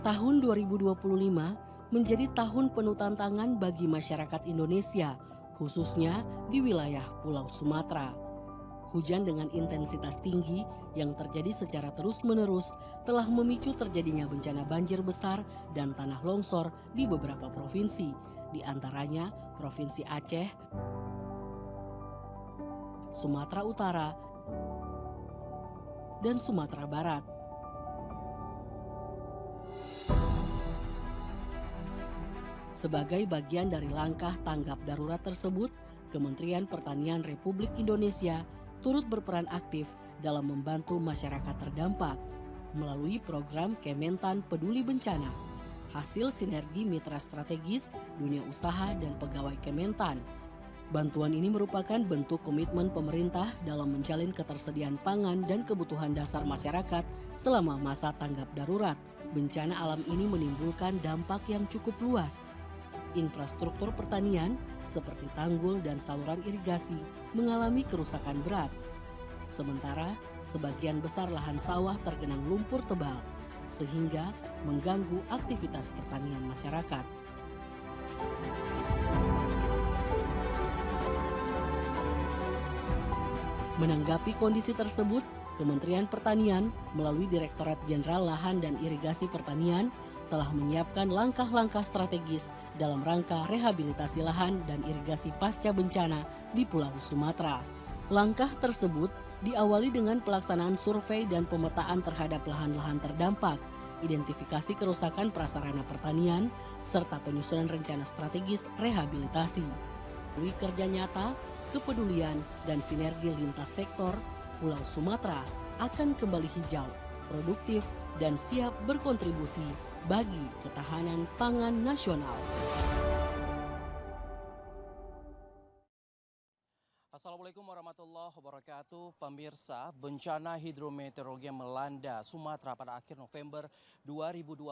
Tahun 2025 menjadi tahun penuh tantangan bagi masyarakat Indonesia, khususnya di wilayah Pulau Sumatera. Hujan dengan intensitas tinggi yang terjadi secara terus-menerus telah memicu terjadinya bencana banjir besar dan tanah longsor di beberapa provinsi, di antaranya Provinsi Aceh, Sumatera Utara, dan Sumatera Barat. Sebagai bagian dari langkah tanggap darurat tersebut, Kementerian Pertanian Republik Indonesia turut berperan aktif dalam membantu masyarakat terdampak melalui program Kementan Peduli Bencana, hasil sinergi mitra strategis, dunia usaha, dan pegawai Kementan. Bantuan ini merupakan bentuk komitmen pemerintah dalam menjalin ketersediaan pangan dan kebutuhan dasar masyarakat selama masa tanggap darurat. Bencana alam ini menimbulkan dampak yang cukup luas. Infrastruktur pertanian seperti tanggul dan saluran irigasi mengalami kerusakan berat. Sementara sebagian besar lahan sawah tergenang lumpur tebal, sehingga mengganggu aktivitas pertanian masyarakat. Menanggapi kondisi tersebut, Kementerian Pertanian melalui Direktorat Jenderal Lahan dan Irigasi Pertanian telah menyiapkan langkah-langkah strategis dalam rangka rehabilitasi lahan dan irigasi pasca bencana di Pulau Sumatera. Langkah tersebut diawali dengan pelaksanaan survei dan pemetaan terhadap lahan-lahan terdampak, identifikasi kerusakan prasarana pertanian, serta penyusunan rencana strategis rehabilitasi. Melalui kerja nyata, kepedulian, dan sinergi lintas sektor, Pulau Sumatera akan kembali hijau, produktif, dan siap berkontribusi bagi ketahanan pangan nasional. Assalamualaikum warahmatullahi wabarakatuh. Pemirsa, bencana hidrometeorologi yang melanda Sumatera pada akhir November 2025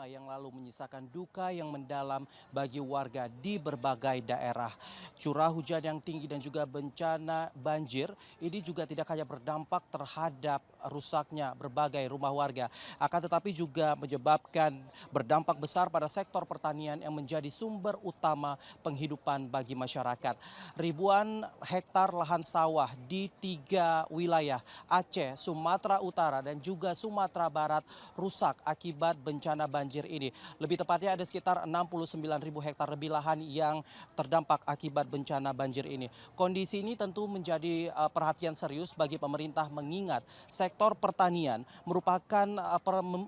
yang lalu menyisakan duka yang mendalam bagi warga di berbagai daerah. Curah hujan yang tinggi dan juga bencana banjir ini juga tidak hanya berdampak terhadap rusaknya berbagai rumah warga, akan tetapi juga menyebabkan berdampak besar pada sektor pertanian yang menjadi sumber utama penghidupan bagi masyarakat. Ribuan hektar lahan sawah di 3 wilayah Aceh, Sumatera Utara, dan juga Sumatera Barat rusak akibat bencana banjir ini. Lebih tepatnya ada sekitar 69.000 hektar lebih lahan yang terdampak akibat bencana banjir ini. Kondisi ini tentu menjadi perhatian serius bagi pemerintah mengingat sektor pertanian merupakan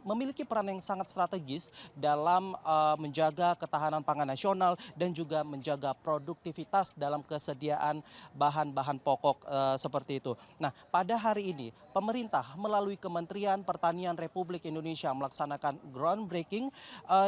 memiliki peran yang sangat strategis dalam menjaga ketahanan pangan nasional dan juga menjaga produktivitas dalam kesediaan bahan-bahan pokok seperti itu. Nah, pada hari ini pemerintah melalui Kementerian Pertanian Republik Indonesia melaksanakan groundbreaking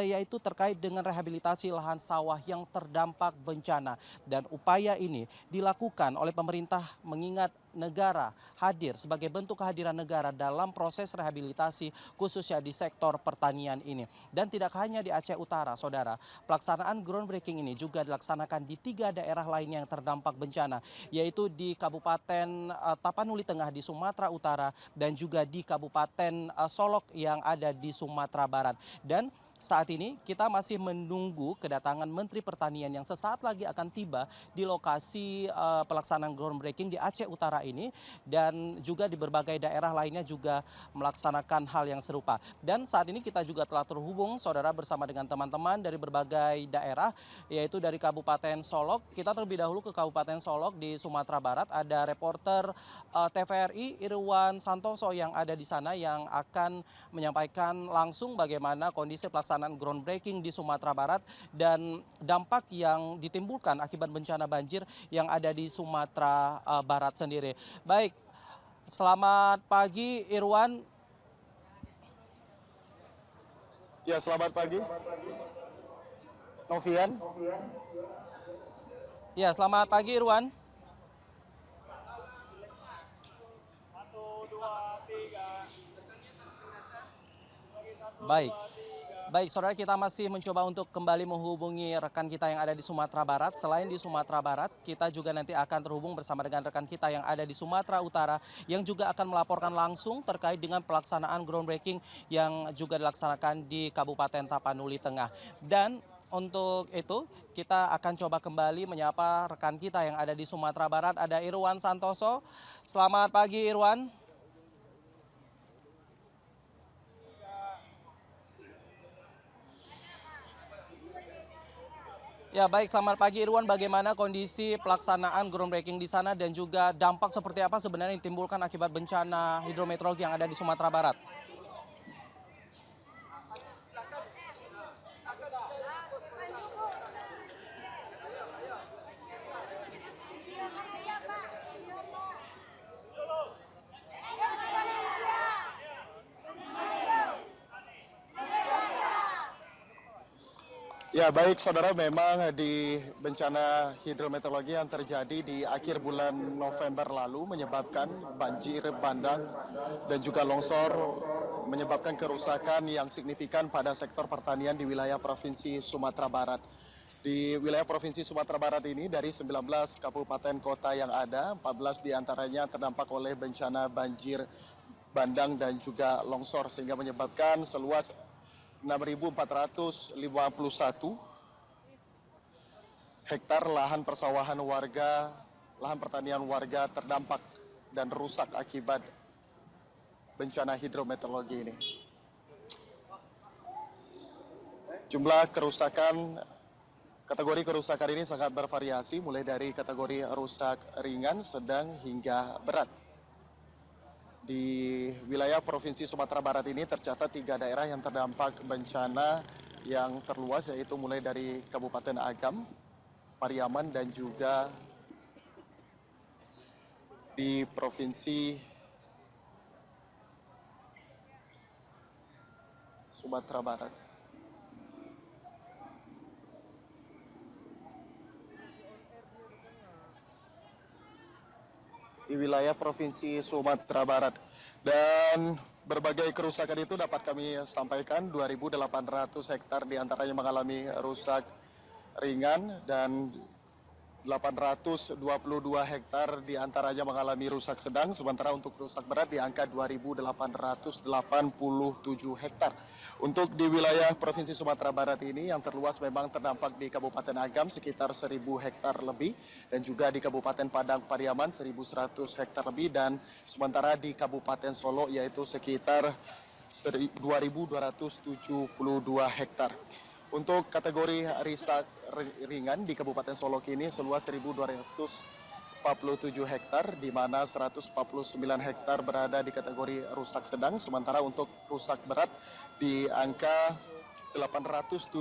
yaitu terkait dengan rehabilitasi lahan sawah yang terdampak bencana, dan upaya ini dilakukan oleh pemerintah mengingat negara hadir sebagai bentuk kehadiran negara dalam proses rehabilitasi khususnya di sektor pertanian ini. Dan tidak hanya di Aceh Utara, saudara, pelaksanaan groundbreaking ini juga dilaksanakan di 3 daerah lainnya yang terdampak bencana, yaitu di Kabupaten Tapanuli Tengah di Sumatera Utara dan juga di Kabupaten Solok yang ada di Sumatera Barat. Dan saat ini kita masih menunggu kedatangan Menteri Pertanian yang sesaat lagi akan tiba di lokasi pelaksanaan groundbreaking di Aceh Utara ini, dan juga di berbagai daerah lainnya juga melaksanakan hal yang serupa. Dan saat ini kita juga telah terhubung, saudara, bersama dengan teman-teman dari berbagai daerah, yaitu dari Kabupaten Solok. Kita terlebih dahulu ke Kabupaten Solok di Sumatera Barat. Ada reporter TVRI Irwan Santoso yang ada di sana yang akan menyampaikan langsung bagaimana kondisi pelaksanaan groundbreaking di Sumatera Barat dan dampak yang ditimbulkan akibat bencana banjir yang ada di Sumatera Barat sendiri. Baik, selamat pagi Irwan. Ya, selamat pagi. Novian. Ya, selamat pagi Irwan. Baik. Baik, saudara, kita masih mencoba untuk kembali menghubungi rekan kita yang ada di Sumatera Barat. Selain di Sumatera Barat, kita juga nanti akan terhubung bersama dengan rekan kita yang ada di Sumatera Utara yang juga akan melaporkan langsung terkait dengan pelaksanaan groundbreaking yang juga dilaksanakan di Kabupaten Tapanuli Tengah. Dan untuk itu kita akan coba kembali menyapa rekan kita yang ada di Sumatera Barat. Ada Irwan Santoso. Selamat pagi, Irwan. Ya, baik, selamat pagi Irwan. Bagaimana kondisi pelaksanaan groundbreaking di sana dan juga dampak seperti apa sebenarnya yang ditimbulkan akibat bencana hidrometeorologi yang ada di Sumatera Barat? Ya baik saudara, memang di bencana hidrometeorologi yang terjadi di akhir bulan November lalu menyebabkan banjir bandang dan juga longsor, menyebabkan kerusakan yang signifikan pada sektor pertanian di wilayah Provinsi Sumatera Barat. Di wilayah Provinsi Sumatera Barat ini dari 19 kabupaten kota yang ada, 14 diantaranya terdampak oleh bencana banjir bandang dan juga longsor sehingga menyebabkan seluas 6.451 hektar lahan persawahan warga, lahan pertanian warga terdampak dan rusak akibat bencana hidrometeorologi ini. Jumlah kerusakan, kategori kerusakan ini sangat bervariasi mulai dari kategori rusak ringan, sedang hingga berat. Di wilayah Provinsi Sumatera Barat ini tercatat 3 daerah yang terdampak bencana yang terluas, yaitu mulai dari Kabupaten Agam, Pariaman, dan juga di Provinsi Sumatera Barat. Di wilayah Provinsi Sumatera Barat. Dan berbagai kerusakan itu dapat kami sampaikan, 2.800 hektar diantaranya mengalami rusak ringan dan 822 hektar diantaranya mengalami rusak sedang, sementara untuk rusak berat di angka 2.887 hektar. Untuk di wilayah Provinsi Sumatera Barat ini yang terluas memang terdampak di Kabupaten Agam sekitar 1.000 hektar lebih, dan juga di Kabupaten Padang Pariaman 1.100 hektar lebih, dan sementara di Kabupaten Solo yaitu sekitar 2.272 hektar. Untuk kategori rusak ringan di Kabupaten Solo kini seluas 1.247 hektar, di mana 149 hektar berada di kategori rusak sedang, sementara untuk rusak berat di angka 876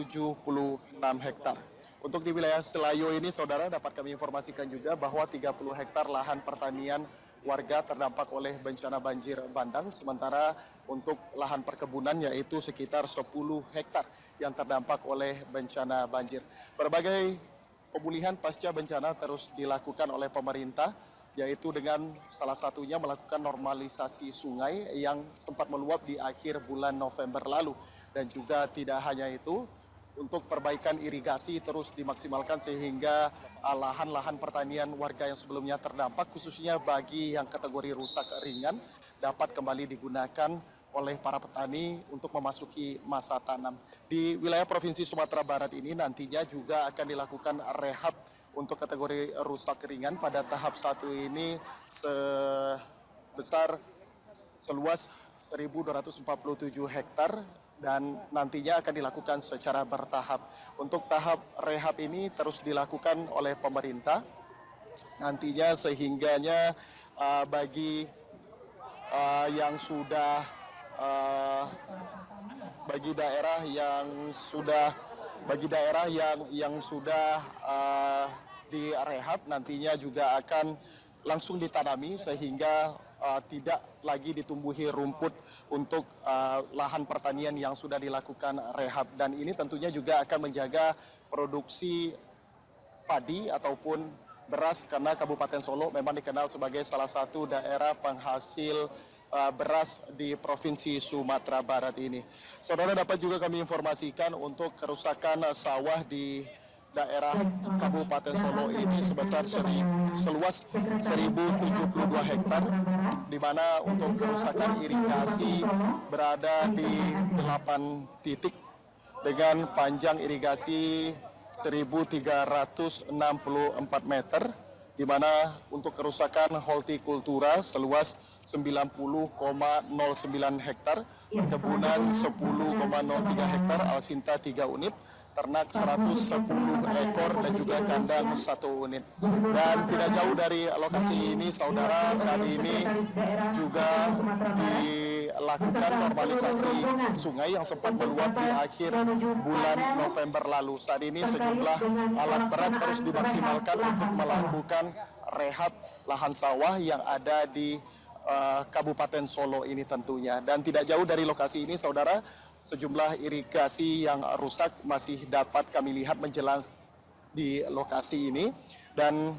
hektar. Untuk di wilayah Selayo ini, saudara, dapat kami informasikan juga bahwa 30 hektar lahan pertanian warga terdampak oleh bencana banjir bandang, sementara untuk lahan perkebunan yaitu sekitar 10 hektar yang terdampak oleh bencana banjir. Berbagai pemulihan pasca bencana terus dilakukan oleh pemerintah, yaitu dengan salah satunya melakukan normalisasi sungai yang sempat meluap di akhir bulan November lalu. Dan juga tidak hanya itu, untuk perbaikan irigasi terus dimaksimalkan sehingga lahan-lahan pertanian warga yang sebelumnya terdampak, khususnya bagi yang kategori rusak ringan, dapat kembali digunakan oleh para petani untuk memasuki masa tanam. Di wilayah Provinsi Sumatera Barat ini nantinya juga akan dilakukan rehab untuk kategori rusak ringan pada tahap 1 ini sebesar seluas 1.247 hektar, dan nantinya akan dilakukan secara bertahap. Untuk tahap rehab ini terus dilakukan oleh pemerintah nantinya, sehingganya bagi yang sudah bagi daerah yang sudah direhab nantinya juga akan langsung ditanami sehingga tidak lagi ditumbuhi rumput untuk lahan pertanian yang sudah dilakukan rehab. Dan ini tentunya juga akan menjaga produksi padi ataupun beras, karena Kabupaten Solo memang dikenal sebagai salah satu daerah penghasil beras di Provinsi Sumatera Barat ini. Saudara, dapat juga kami informasikan untuk kerusakan sawah di daerah Kabupaten Solo ini sebesar seluas 1.072 hektar, di mana untuk kerusakan irigasi berada di 8 titik dengan panjang irigasi 1.364 meter, di mana untuk kerusakan hortikultura seluas 90,09 hektar, perkebunan 10,03 hektar, alsinta 3 unit, ternak 110 ekor, dan juga kandang 1 unit. Dan tidak jauh dari lokasi ini, saudara, saat ini juga dilakukan normalisasi sungai yang sempat meluap di akhir bulan November lalu. Saat ini sejumlah alat berat terus dimaksimalkan untuk melakukan rehab lahan sawah yang ada di Kabupaten Solo ini tentunya. Dan tidak jauh dari lokasi ini, saudara, sejumlah irigasi yang rusak masih dapat kami lihat menjelang di lokasi ini. Dan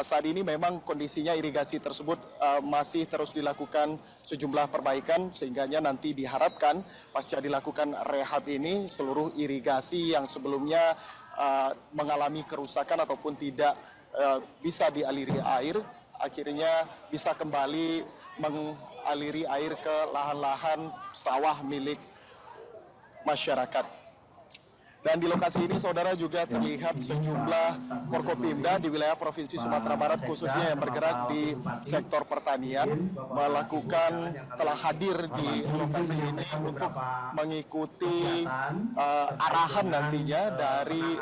saat ini memang kondisinya irigasi tersebut masih terus dilakukan sejumlah perbaikan, sehingga nanti diharapkan pasca dilakukan rehab ini seluruh irigasi yang sebelumnya mengalami kerusakan ataupun tidak bisa dialiri air, akhirnya bisa kembali mengaliri air ke lahan-lahan sawah milik masyarakat. Dan di lokasi ini, saudara, juga terlihat sejumlah Forkopimda di wilayah Provinsi Sumatera Barat, khususnya yang bergerak di sektor pertanian, telah hadir di lokasi ini untuk mengikuti arahan nantinya dari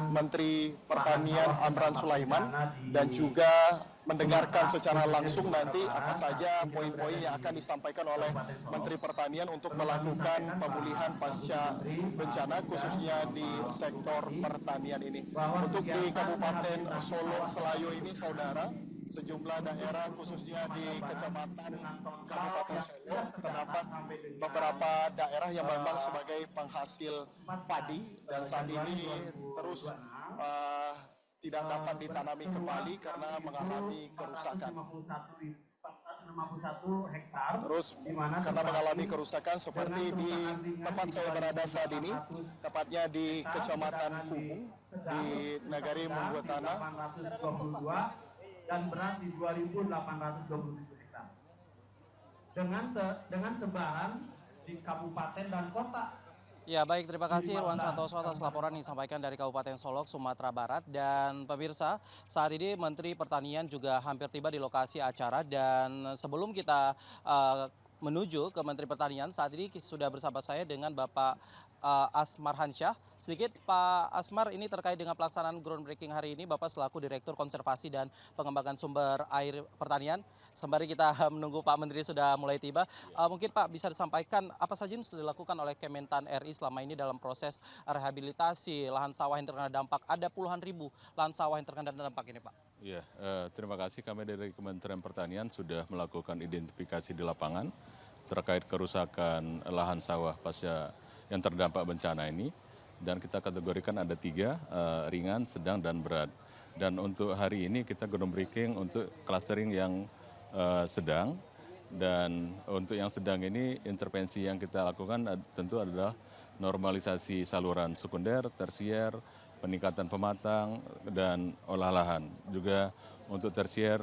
Menteri Pertanian Amran Sulaiman, dan juga mendengarkan secara langsung nanti apa saja poin-poin yang akan disampaikan oleh Menteri Pertanian untuk melakukan pemulihan pasca bencana, khususnya di sektor pertanian ini. Untuk di Kabupaten Solo Selayo ini, saudara, sejumlah daerah khususnya di Kecamatan Kabupaten Solo terdapat beberapa daerah yang memang sebagai penghasil padi, dan saat ini terus tidak dapat ditanami kembali karena mengalami kerusakan. Terus karena mengalami kerusakan seperti di tempat saya berada saat ini, tepatnya di Kecamatan Kubung, di Nagari Munggotana, dan beras di 2.827 hektar. Dengan sebaran di kabupaten dan kota. Ya, baik, terima kasih Irwan Santoso atas laporan yang disampaikan dari Kabupaten Solok, Sumatera Barat. Dan pemirsa, saat ini Menteri Pertanian juga hampir tiba di lokasi acara, dan sebelum kita menuju ke Menteri Pertanian, saat ini sudah bersama saya dengan Bapak Asmar Hansyah. Sedikit Pak Asmar, ini terkait dengan pelaksanaan groundbreaking hari ini, Bapak selaku Direktur Konservasi dan Pengembangan Sumber Air Pertanian. Sembari kita menunggu Pak Menteri sudah mulai tiba, mungkin Pak bisa disampaikan apa saja yang sudah dilakukan oleh Kementan RI selama ini dalam proses rehabilitasi lahan sawah yang terkena dampak. Ada puluhan ribu lahan sawah yang terkena dampak ini, Pak. Iya, terima kasih. Kami dari Kementerian Pertanian sudah melakukan identifikasi di lapangan terkait kerusakan lahan sawah pasca yang terdampak bencana ini, dan kita kategorikan ada 3, ringan, sedang, dan berat. Dan untuk hari ini kita groundbreaking untuk clustering yang sedang, dan untuk yang sedang ini intervensi yang kita lakukan tentu adalah normalisasi saluran sekunder, tersier, peningkatan pematang, dan olah lahan. Juga untuk tersier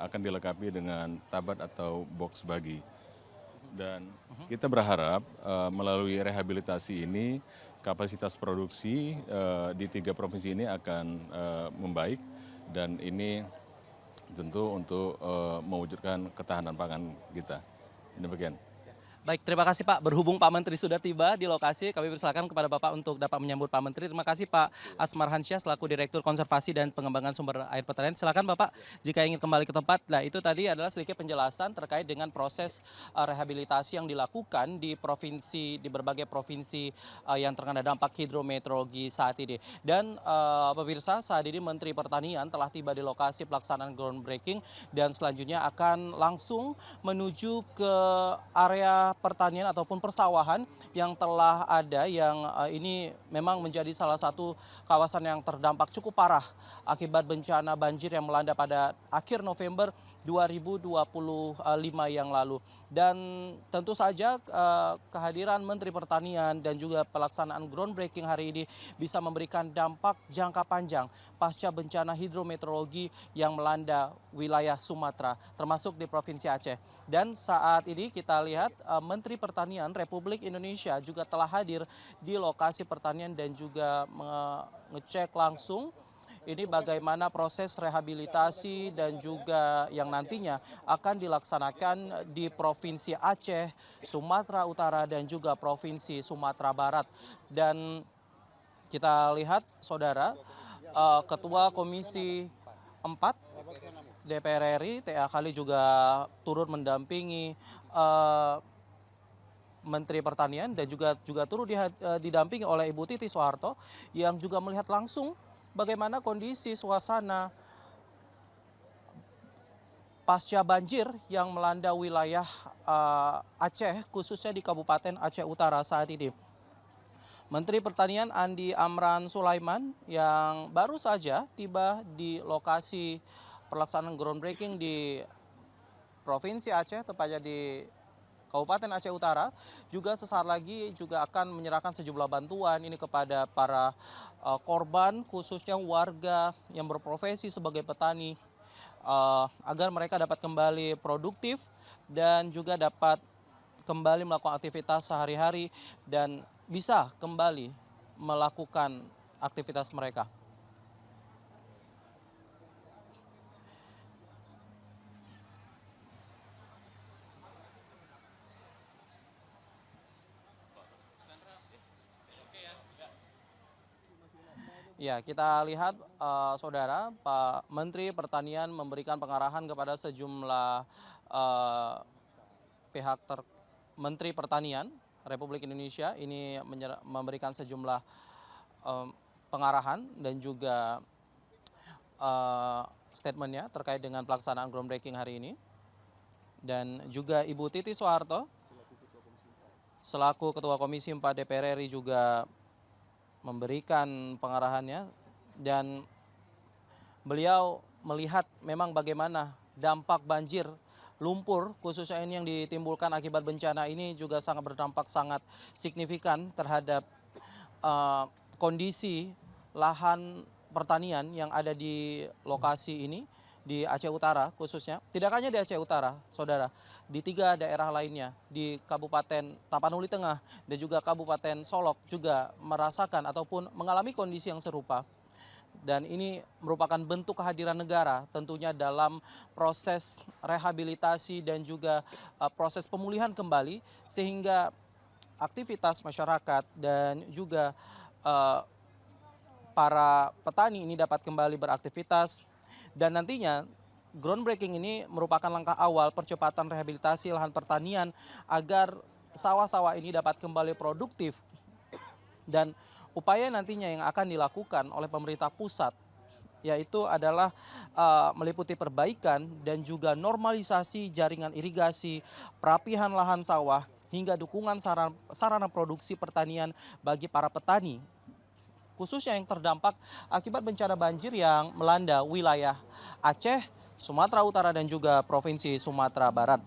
akan dilengkapi dengan tabat atau box bagi. Dan kita berharap melalui rehabilitasi ini kapasitas produksi di 3 provinsi ini akan membaik, dan ini tentu untuk mewujudkan ketahanan pangan kita. Demikian. Baik, terima kasih Pak. Berhubung Pak Menteri sudah tiba di lokasi, kami persilakan kepada Bapak untuk dapat menyambut Pak Menteri. Terima kasih Pak Asmar Hansyah selaku Direktur Konservasi dan Pengembangan Sumber Air Pertanian. Silakan Bapak jika ingin kembali ke tempat. Nah, itu tadi adalah sedikit penjelasan terkait dengan proses rehabilitasi yang dilakukan di berbagai provinsi yang terkena dampak hidrometeorologi saat ini. Dan pemirsa, saat ini Menteri Pertanian telah tiba di lokasi pelaksanaan groundbreaking, dan selanjutnya akan langsung menuju ke area pertanian ataupun persawahan yang telah ada, yang ini memang menjadi salah satu kawasan yang terdampak cukup parah akibat bencana banjir yang melanda pada akhir November 2025 yang lalu. Dan tentu saja kehadiran Menteri Pertanian dan juga pelaksanaan groundbreaking hari ini bisa memberikan dampak jangka panjang pasca bencana hidrometeorologi yang melanda wilayah Sumatera, termasuk di Provinsi Aceh. Dan saat ini kita lihat Menteri Pertanian Republik Indonesia juga telah hadir di lokasi pertanian dan juga mengecek langsung ini bagaimana proses rehabilitasi dan juga yang nantinya akan dilaksanakan di Provinsi Aceh, Sumatera Utara dan juga Provinsi Sumatera Barat. Dan kita lihat saudara, Ketua Komisi 4 DPR RI TA Khalil juga turut mendampingi Menteri Pertanian dan juga turut didampingi oleh Ibu Titi Soeharto yang juga melihat langsung bagaimana kondisi suasana pasca banjir yang melanda wilayah Aceh, khususnya di Kabupaten Aceh Utara saat ini. Menteri Pertanian Andi Amran Sulaiman yang baru saja tiba di lokasi pelaksanaan groundbreaking di Provinsi Aceh, tepatnya di Kabupaten Aceh Utara, juga sesaat lagi juga akan menyerahkan sejumlah bantuan ini kepada para korban, khususnya warga yang berprofesi sebagai petani, agar mereka dapat kembali produktif dan juga dapat kembali melakukan aktivitas sehari-hari dan bisa kembali melakukan aktivitas mereka. Ya, kita lihat saudara, Pak Menteri Pertanian memberikan pengarahan kepada sejumlah pihak Menteri Pertanian Republik Indonesia ini memberikan sejumlah pengarahan dan juga statementnya terkait dengan pelaksanaan groundbreaking hari ini. Dan juga Ibu Titi Soeharto selaku Ketua Komisi 4 DPR RI juga memberikan pengarahannya, dan beliau melihat memang bagaimana dampak banjir lumpur khususnya ini yang ditimbulkan akibat bencana ini juga sangat berdampak sangat signifikan terhadap kondisi lahan pertanian yang ada di lokasi ini di Aceh Utara khususnya. Tidak hanya di Aceh Utara, saudara, di 3 daerah lainnya, di Kabupaten Tapanuli Tengah dan juga Kabupaten Solok juga merasakan ataupun mengalami kondisi yang serupa. Dan ini merupakan bentuk kehadiran negara tentunya dalam proses rehabilitasi dan juga proses pemulihan kembali, sehingga aktivitas masyarakat dan juga para petani ini dapat kembali beraktivitas. Dan nantinya groundbreaking ini merupakan langkah awal percepatan rehabilitasi lahan pertanian agar sawah-sawah ini dapat kembali produktif. Dan upaya nantinya yang akan dilakukan oleh pemerintah pusat yaitu adalah meliputi perbaikan dan juga normalisasi jaringan irigasi, perapihan lahan sawah, hingga dukungan sarana produksi pertanian bagi para petani, khususnya yang terdampak akibat bencana banjir yang melanda wilayah Aceh, Sumatera Utara dan juga Provinsi Sumatera Barat.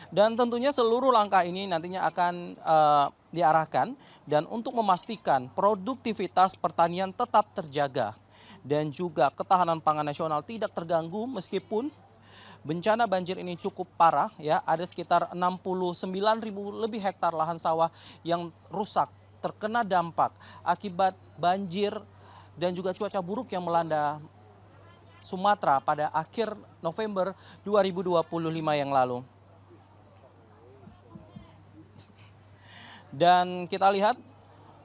Dan tentunya seluruh langkah ini nantinya akan diarahkan dan untuk memastikan produktivitas pertanian tetap terjaga dan juga ketahanan pangan nasional tidak terganggu meskipun bencana banjir ini cukup parah ya, ada sekitar 69.000 lebih hektar lahan sawah yang rusak terkena dampak akibat banjir dan juga cuaca buruk yang melanda Sumatera pada akhir November 2025 yang lalu. Dan kita lihat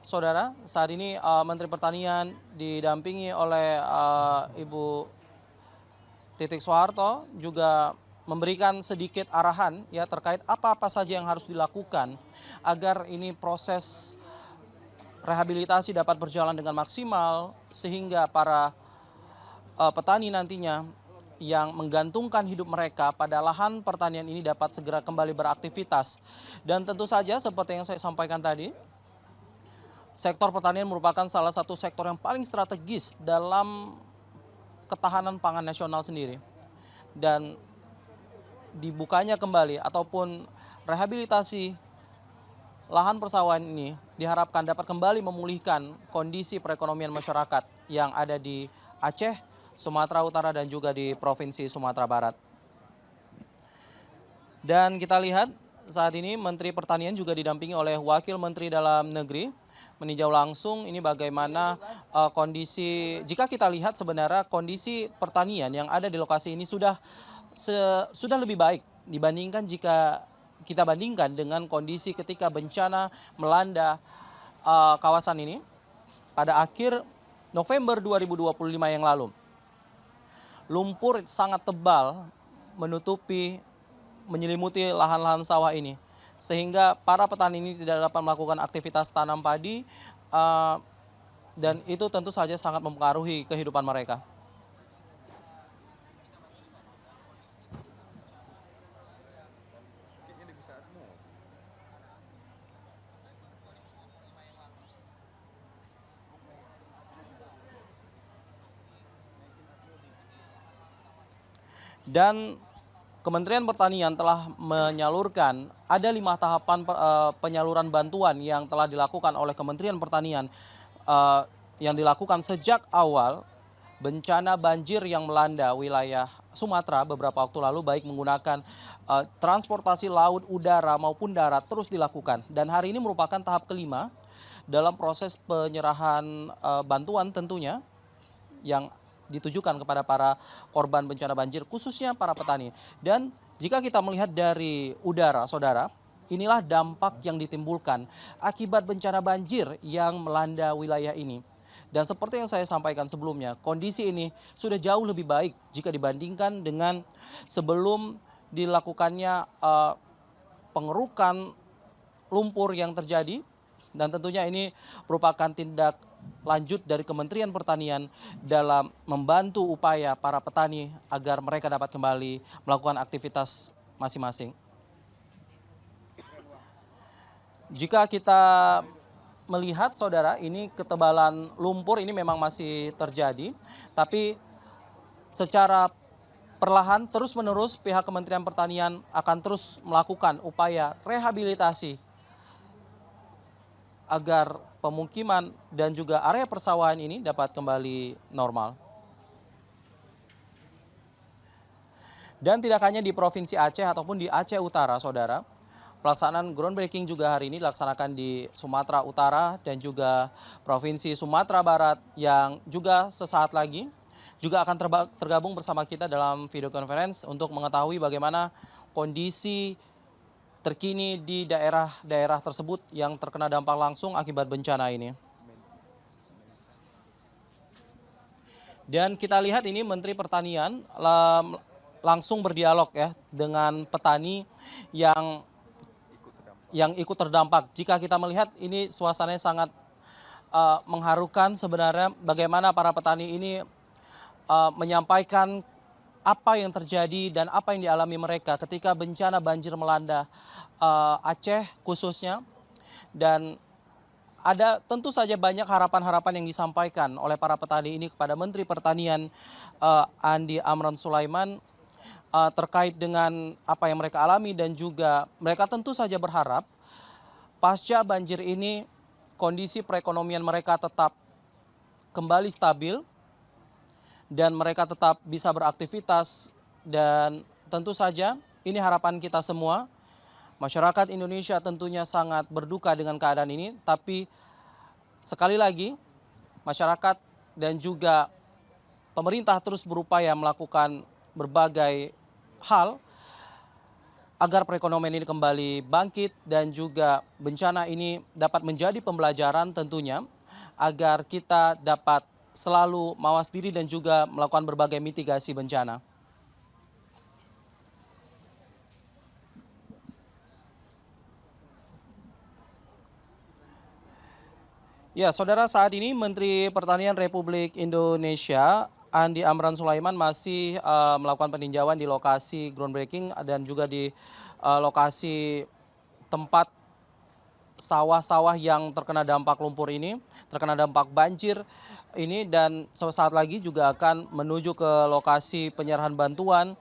saudara, saat ini Menteri Pertanian didampingi oleh Ibu Titi Soeharto juga memberikan sedikit arahan ya terkait apa-apa saja yang harus dilakukan agar ini proses rehabilitasi dapat berjalan dengan maksimal sehingga para petani nantinya yang menggantungkan hidup mereka pada lahan pertanian ini dapat segera kembali beraktivitas. Dan tentu saja seperti yang saya sampaikan tadi, sektor pertanian merupakan salah satu sektor yang paling strategis dalam ketahanan pangan nasional sendiri. Dan dibukanya kembali ataupun rehabilitasi lahan persawahan ini diharapkan dapat kembali memulihkan kondisi perekonomian masyarakat yang ada di Aceh, Sumatera Utara, dan juga di Provinsi Sumatera Barat. Dan kita lihat saat ini Menteri Pertanian juga didampingi oleh Wakil Menteri Dalam Negeri meninjau langsung ini bagaimana kondisi. Jika kita lihat sebenarnya kondisi pertanian yang ada di lokasi ini sudah lebih baik dibandingkan jika kita bandingkan dengan kondisi ketika bencana melanda kawasan ini pada akhir November 2025 yang lalu. Lumpur sangat tebal menyelimuti lahan-lahan sawah ini, sehingga para petani ini tidak dapat melakukan aktivitas tanam padi, dan itu tentu saja sangat mempengaruhi kehidupan mereka. Dan Kementerian Pertanian telah menyalurkan ada 5 tahapan penyaluran bantuan yang telah dilakukan oleh Kementerian Pertanian yang dilakukan sejak awal bencana banjir yang melanda wilayah Sumatera beberapa waktu lalu, baik menggunakan transportasi laut, udara maupun darat terus dilakukan. Dan hari ini merupakan tahap kelima dalam proses penyerahan bantuan tentunya yang ditujukan kepada para korban bencana banjir, khususnya para petani. Dan jika kita melihat dari udara, saudara, inilah dampak yang ditimbulkan akibat bencana banjir yang melanda wilayah ini. Dan seperti yang saya sampaikan sebelumnya, kondisi ini sudah jauh lebih baik jika dibandingkan dengan sebelum dilakukannya pengerukan lumpur yang terjadi. Dan tentunya ini merupakan tindak lanjut dari Kementerian Pertanian dalam membantu upaya para petani agar mereka dapat kembali melakukan aktivitas masing-masing. Jika kita melihat, saudara, ini ketebalan lumpur ini memang masih terjadi, tapi secara perlahan terus-menerus pihak Kementerian Pertanian akan terus melakukan upaya rehabilitasi agar pemukiman dan juga area persawahan ini dapat kembali normal. Dan tidak hanya di Provinsi Aceh ataupun di Aceh Utara, saudara, pelaksanaan groundbreaking juga hari ini dilaksanakan di Sumatera Utara dan juga Provinsi Sumatera Barat yang juga sesaat lagi juga akan tergabung bersama kita dalam video conference untuk mengetahui bagaimana kondisi terkini di daerah-daerah tersebut yang terkena dampak langsung akibat bencana ini. Dan kita lihat ini Menteri Pertanian langsung berdialog ya dengan petani yang ikut terdampak. Jika kita melihat ini suasananya sangat mengharukan sebenarnya, bagaimana para petani ini menyampaikan apa yang terjadi dan apa yang dialami mereka ketika bencana banjir melanda Aceh khususnya. Dan ada tentu saja banyak harapan-harapan yang disampaikan oleh para petani ini kepada Menteri Pertanian Andi Amran Sulaiman terkait dengan apa yang mereka alami, dan juga mereka tentu saja berharap pasca banjir ini kondisi perekonomian mereka tetap kembali stabil dan mereka tetap bisa beraktivitas. Dan tentu saja ini harapan kita semua. Masyarakat Indonesia tentunya sangat berduka dengan keadaan ini, tapi sekali lagi masyarakat dan juga pemerintah terus berupaya melakukan berbagai hal agar perekonomian ini kembali bangkit, dan juga bencana ini dapat menjadi pembelajaran tentunya agar kita dapat selalu mawas diri dan juga melakukan berbagai mitigasi bencana. Ya, saudara, saat ini Menteri Pertanian Republik Indonesia Andi Amran Sulaiman masih melakukan peninjauan di lokasi groundbreaking dan juga di lokasi tempat sawah-sawah yang terkena dampak lumpur ini, terkena dampak banjir ini, dan sesaat lagi juga akan menuju ke lokasi penyerahan bantuan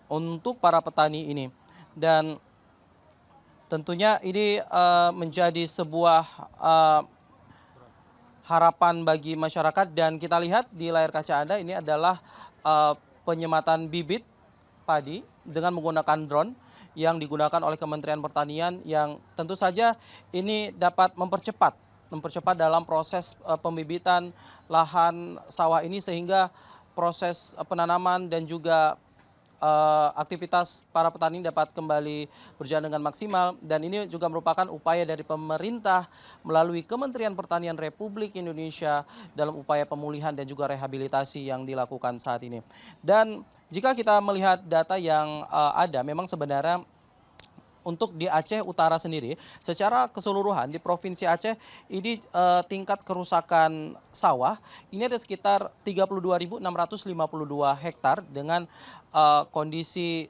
untuk para petani ini. Dan tentunya ini menjadi sebuah harapan bagi masyarakat, dan kita lihat di layar kaca Anda ini adalah penyematan bibit padi dengan menggunakan drone yang digunakan oleh Kementerian Pertanian, yang tentu saja ini dapat mempercepat dalam proses pembibitan lahan sawah ini, sehingga proses penanaman dan juga aktivitas para petani dapat kembali berjalan dengan maksimal. Dan ini juga merupakan upaya dari pemerintah melalui Kementerian Pertanian Republik Indonesia dalam upaya pemulihan dan juga rehabilitasi yang dilakukan saat ini. Dan jika kita melihat data yang ada, memang sebenarnya untuk di Aceh Utara sendiri, secara keseluruhan di Provinsi Aceh ini tingkat kerusakan sawah ini ada sekitar 32.652 hektar dengan kondisi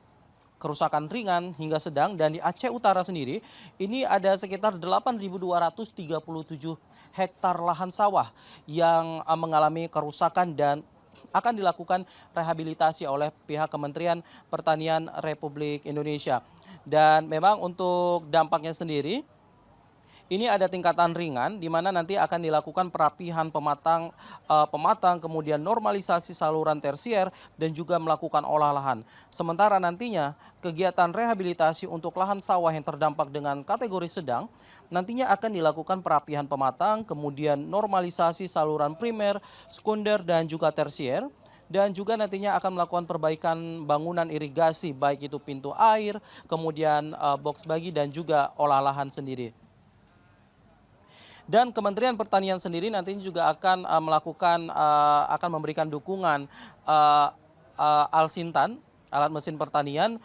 kerusakan ringan hingga sedang. Dan di Aceh Utara sendiri ini ada sekitar 8.237 hektar lahan sawah yang mengalami kerusakan dan akan dilakukan rehabilitasi oleh pihak Kementerian Pertanian Republik Indonesia. Dan memang untuk dampaknya sendiri, ini ada tingkatan ringan di mana nanti akan dilakukan perapihan pematang, kemudian normalisasi saluran tersier dan juga melakukan olah lahan. Sementara nantinya kegiatan rehabilitasi untuk lahan sawah yang terdampak dengan kategori sedang nantinya akan dilakukan perapihan pematang, kemudian normalisasi saluran primer, sekunder dan juga tersier. Dan juga nantinya akan melakukan perbaikan bangunan irigasi, baik itu pintu air, kemudian box bagi dan juga olah lahan sendiri. Dan Kementerian Pertanian sendiri nantinya juga akan akan memberikan dukungan Al-Sintan, alat mesin pertanian,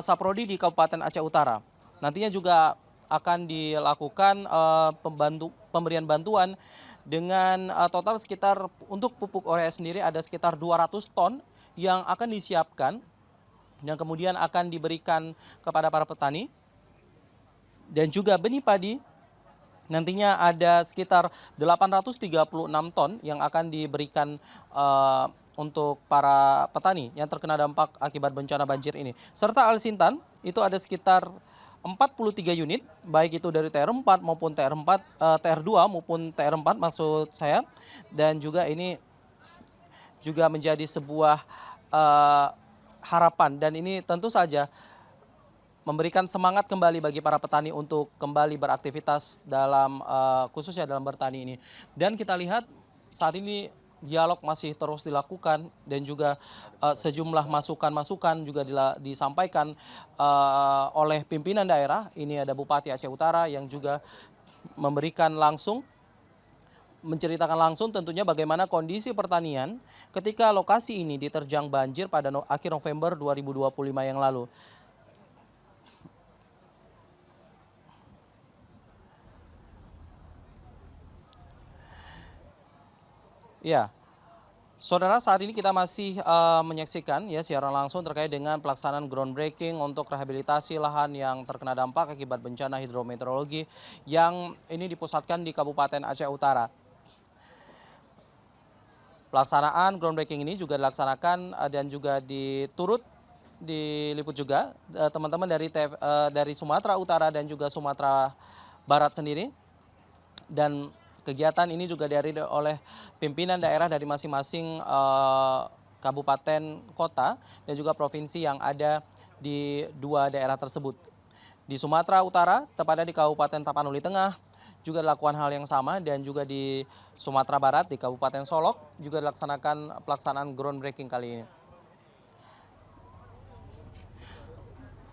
Saprodi di Kabupaten Aceh Utara. Nantinya juga akan dilakukan pemberian bantuan dengan total sekitar untuk pupuk urea sendiri ada sekitar 200 ton yang akan disiapkan yang kemudian akan diberikan kepada para petani. Dan juga benih padi nantinya ada sekitar 836 ton yang akan diberikan untuk para petani yang terkena dampak akibat bencana banjir ini. Serta Al-Sintan itu ada sekitar 43 unit, baik itu dari TR4 maupun TR2 maupun TR4 maksud saya. Dan juga ini juga menjadi sebuah harapan, dan ini tentu saja memberikan semangat kembali bagi para petani untuk kembali beraktivitas dalam khususnya dalam bertani ini. Dan kita lihat saat ini dialog masih terus dilakukan dan juga sejumlah masukan-masukan juga disampaikan oleh pimpinan daerah. Ini ada Bupati Aceh Utara yang juga menceritakan langsung tentunya bagaimana kondisi pertanian ketika lokasi ini diterjang banjir pada akhir November 2025 yang lalu. Ya, saudara, saat ini kita masih menyaksikan ya siaran langsung terkait dengan pelaksanaan groundbreaking untuk rehabilitasi lahan yang terkena dampak akibat bencana hidrometeorologi yang ini dipusatkan di Kabupaten Aceh Utara. Pelaksanaan groundbreaking ini juga dilaksanakan dan juga diliput juga teman-teman dari Sumatera Utara dan juga Sumatera Barat sendiri. Dan kegiatan ini juga dihadiri oleh pimpinan daerah dari masing-masing kabupaten, kota, dan juga provinsi yang ada di dua daerah tersebut. Di Sumatera Utara, tepatnya di Kabupaten Tapanuli Tengah, juga dilakukan hal yang sama. Dan juga di Sumatera Barat, di Kabupaten Solok, juga dilaksanakan pelaksanaan groundbreaking kali ini.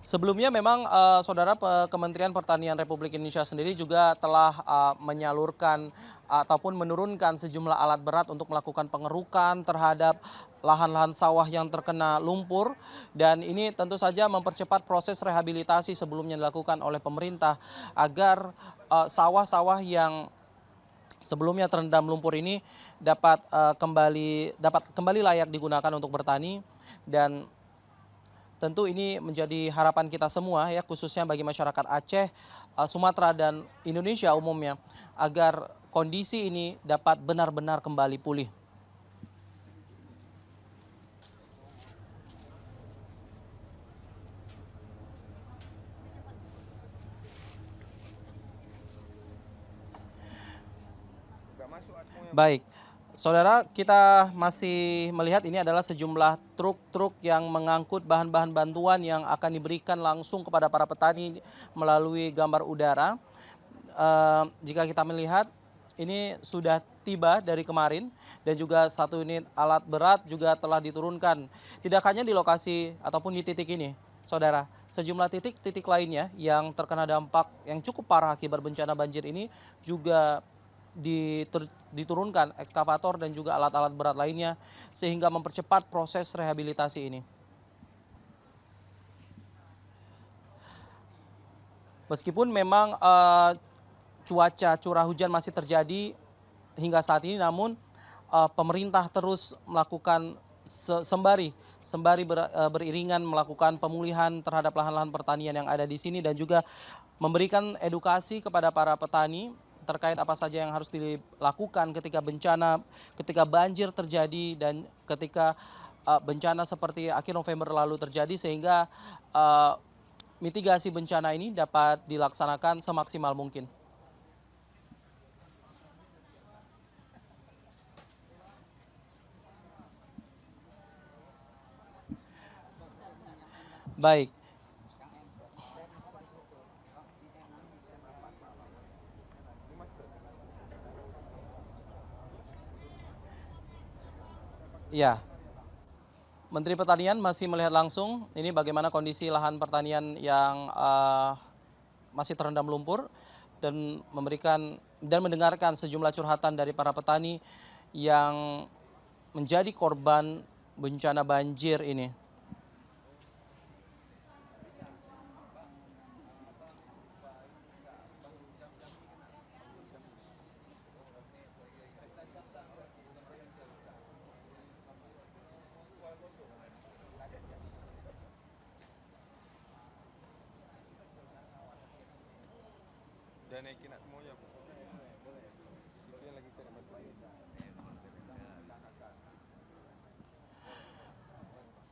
Sebelumnya memang saudara, Kementerian Pertanian Republik Indonesia sendiri juga telah menyalurkan ataupun menurunkan sejumlah alat berat untuk melakukan pengerukan terhadap lahan-lahan sawah yang terkena lumpur. Dan ini tentu saja mempercepat proses rehabilitasi sebelumnya dilakukan oleh pemerintah agar sawah-sawah yang sebelumnya terendam lumpur ini dapat kembali layak digunakan untuk bertani. Dan tentu ini menjadi harapan kita semua ya, khususnya bagi masyarakat Aceh, Sumatera dan Indonesia umumnya, agar kondisi ini dapat benar-benar kembali pulih. Baik, saudara, kita masih melihat ini adalah sejumlah truk-truk yang mengangkut bahan-bahan bantuan yang akan diberikan langsung kepada para petani melalui gambar udara. Jika kita melihat, ini sudah tiba dari kemarin dan juga satu unit alat berat juga telah diturunkan. Tidak hanya di lokasi ataupun di titik ini, saudara, sejumlah titik-titik lainnya yang terkena dampak yang cukup parah akibat bencana banjir ini juga diturunkan ekskavator dan juga alat-alat berat lainnya sehingga mempercepat proses rehabilitasi ini. Meskipun memang cuaca curah hujan masih terjadi hingga saat ini, namun pemerintah terus melakukan sembari beriringan melakukan pemulihan terhadap lahan-lahan pertanian yang ada di sini dan juga memberikan edukasi kepada para petani terkait apa saja yang harus dilakukan ketika banjir terjadi dan ketika bencana seperti akhir November lalu terjadi, sehingga mitigasi bencana ini dapat dilaksanakan semaksimal mungkin. Baik. Ya, Menteri Pertanian masih melihat langsung ini bagaimana kondisi lahan pertanian yang masih terendam lumpur dan mendengarkan sejumlah curhatan dari para petani yang menjadi korban bencana banjir ini.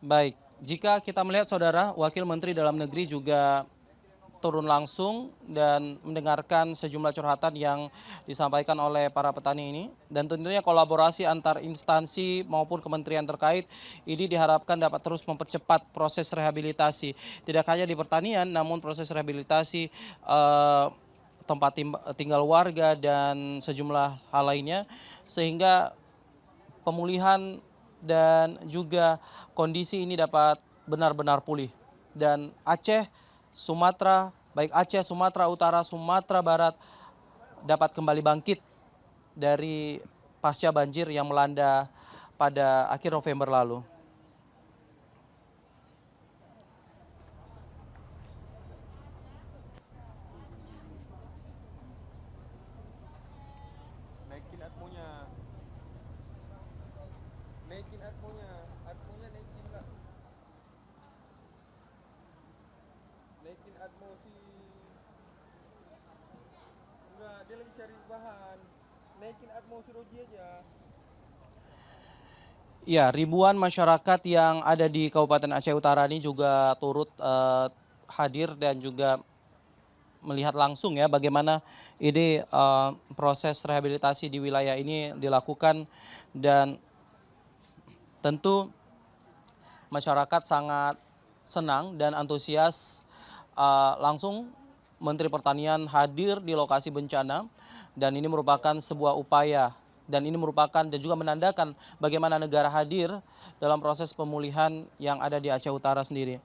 Baik, jika kita melihat saudara, Wakil Menteri Dalam Negeri juga turun langsung dan mendengarkan sejumlah curhatan yang disampaikan oleh para petani ini. Dan tentunya kolaborasi antar instansi maupun kementerian terkait ini diharapkan dapat terus mempercepat proses rehabilitasi. Tidak hanya di pertanian, namun proses rehabilitasi tempat tinggal warga dan sejumlah hal lainnya, sehingga pemulihan dan juga kondisi ini dapat benar-benar pulih. Dan Aceh, Sumatera, baik Aceh, Sumatera Utara, Sumatera Barat dapat kembali bangkit dari pasca banjir yang melanda pada akhir November lalu. Dia lagi cari bahan, naikin atmosfer uji aja. Ya, ribuan masyarakat yang ada di Kabupaten Aceh Utara ini juga turut hadir dan juga melihat langsung ya bagaimana ini proses rehabilitasi di wilayah ini dilakukan, dan tentu masyarakat sangat senang dan antusias. Langsung Menteri Pertanian hadir di lokasi bencana, dan ini merupakan sebuah upaya dan ini merupakan dan juga menandakan bagaimana negara hadir dalam proses pemulihan yang ada di Aceh Utara sendiri.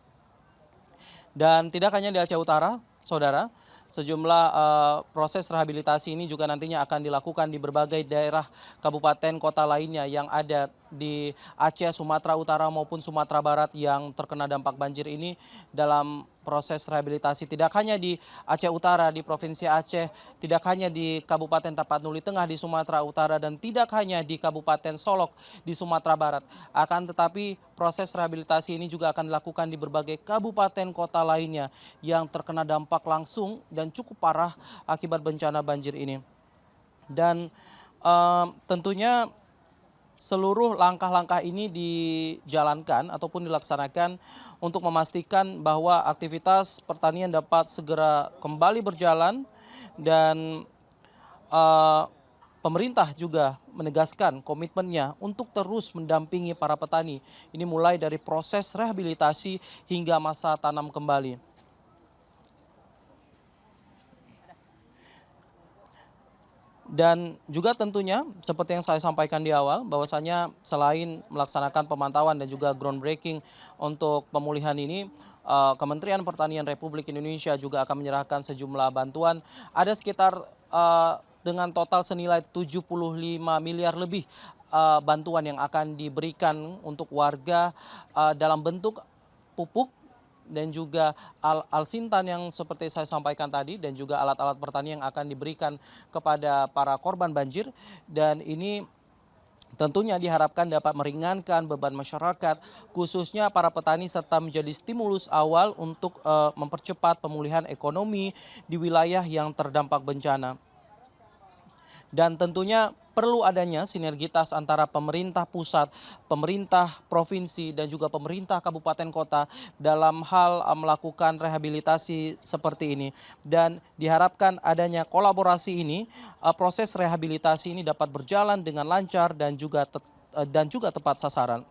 Dan tidak hanya di Aceh Utara, saudara, sejumlah proses rehabilitasi ini juga nantinya akan dilakukan di berbagai daerah kabupaten kota lainnya yang ada di Aceh, Sumatera Utara maupun Sumatera Barat yang terkena dampak banjir ini dalam proses rehabilitasi. Tidak hanya di Aceh Utara, di Provinsi Aceh, tidak hanya di Kabupaten Tapanuli Tengah di Sumatera Utara, dan tidak hanya di Kabupaten Solok di Sumatera Barat. Akan tetapi proses rehabilitasi ini juga akan dilakukan di berbagai kabupaten kota lainnya yang terkena dampak langsung dan cukup parah akibat bencana banjir ini. Dan tentunya seluruh langkah-langkah ini dijalankan ataupun dilaksanakan untuk memastikan bahwa aktivitas pertanian dapat segera kembali berjalan, dan pemerintah juga menegaskan komitmennya untuk terus mendampingi para petani. Ini mulai dari proses rehabilitasi hingga masa tanam kembali. Dan juga tentunya seperti yang saya sampaikan di awal, bahwasanya selain melaksanakan pemantauan dan juga groundbreaking untuk pemulihan ini, Kementerian Pertanian Republik Indonesia juga akan menyerahkan sejumlah bantuan. Ada sekitar dengan total senilai 75 miliar lebih bantuan yang akan diberikan untuk warga dalam bentuk pupuk dan juga alsintan yang seperti saya sampaikan tadi, dan juga alat-alat pertanian yang akan diberikan kepada para korban banjir. Dan ini tentunya diharapkan dapat meringankan beban masyarakat, khususnya para petani, serta menjadi stimulus awal untuk mempercepat pemulihan ekonomi di wilayah yang terdampak bencana. Dan tentunya perlu adanya sinergitas antara pemerintah pusat, pemerintah provinsi, dan juga pemerintah kabupaten kota dalam hal melakukan rehabilitasi seperti ini. Dan diharapkan adanya kolaborasi ini, proses rehabilitasi ini dapat berjalan dengan lancar dan juga tepat sasaran.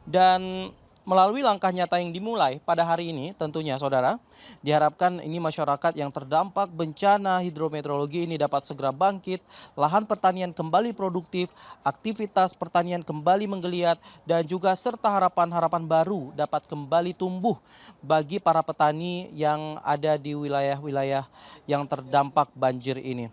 Dan melalui langkah nyata yang dimulai pada hari ini, tentunya saudara, diharapkan ini masyarakat yang terdampak bencana hidrometeorologi ini dapat segera bangkit, lahan pertanian kembali produktif, aktivitas pertanian kembali menggeliat, dan juga serta harapan-harapan baru dapat kembali tumbuh bagi para petani yang ada di wilayah-wilayah yang terdampak banjir ini.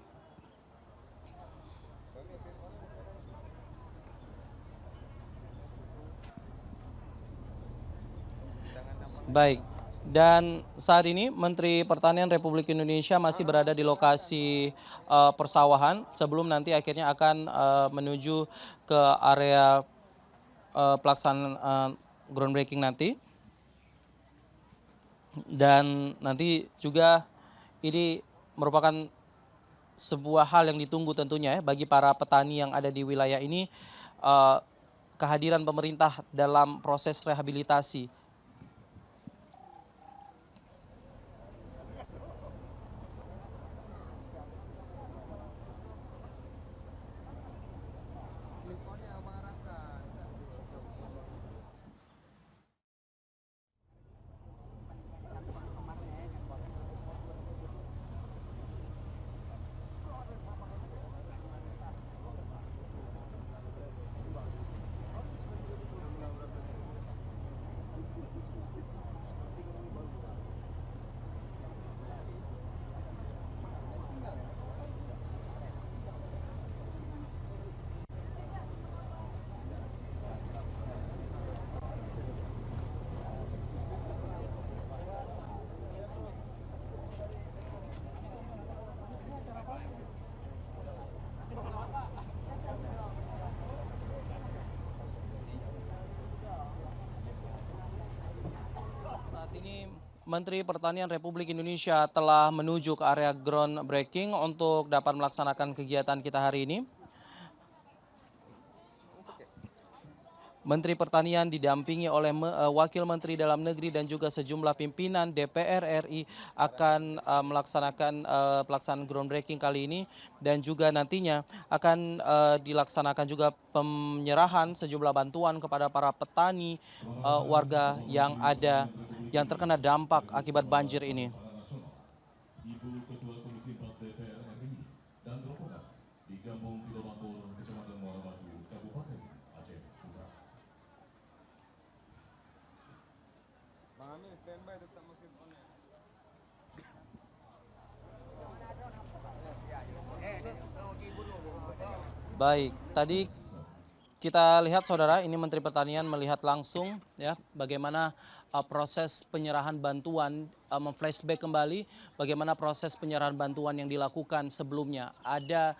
Baik, dan saat ini Menteri Pertanian Republik Indonesia masih berada di lokasi persawahan sebelum nanti akhirnya akan menuju ke area pelaksanaan groundbreaking nanti. Dan nanti juga ini merupakan sebuah hal yang ditunggu tentunya ya bagi para petani yang ada di wilayah ini, kehadiran pemerintah dalam proses rehabilitasi. Saat ini Menteri Pertanian Republik Indonesia telah menuju ke area groundbreaking untuk dapat melaksanakan kegiatan kita hari ini. Menteri Pertanian didampingi oleh Wakil Menteri Dalam Negeri dan juga sejumlah pimpinan DPR RI akan melaksanakan pelaksanaan groundbreaking kali ini, dan juga nantinya akan dilaksanakan juga penyerahan sejumlah bantuan kepada para petani warga yang terkena dampak akibat banjir ini. Ibu Ketua Komisi 4 DPR RI dan rombongan di Kampung Pilomakor, Kecamatan Muara Batu, Kabupaten Aceh Utara. Bang Amin, standby tetap mesin on ya. Baik, tadi kita lihat saudara, ini Menteri Pertanian melihat langsung ya bagaimana proses penyerahan bantuan, memflashback kembali bagaimana proses penyerahan bantuan yang dilakukan sebelumnya. Ada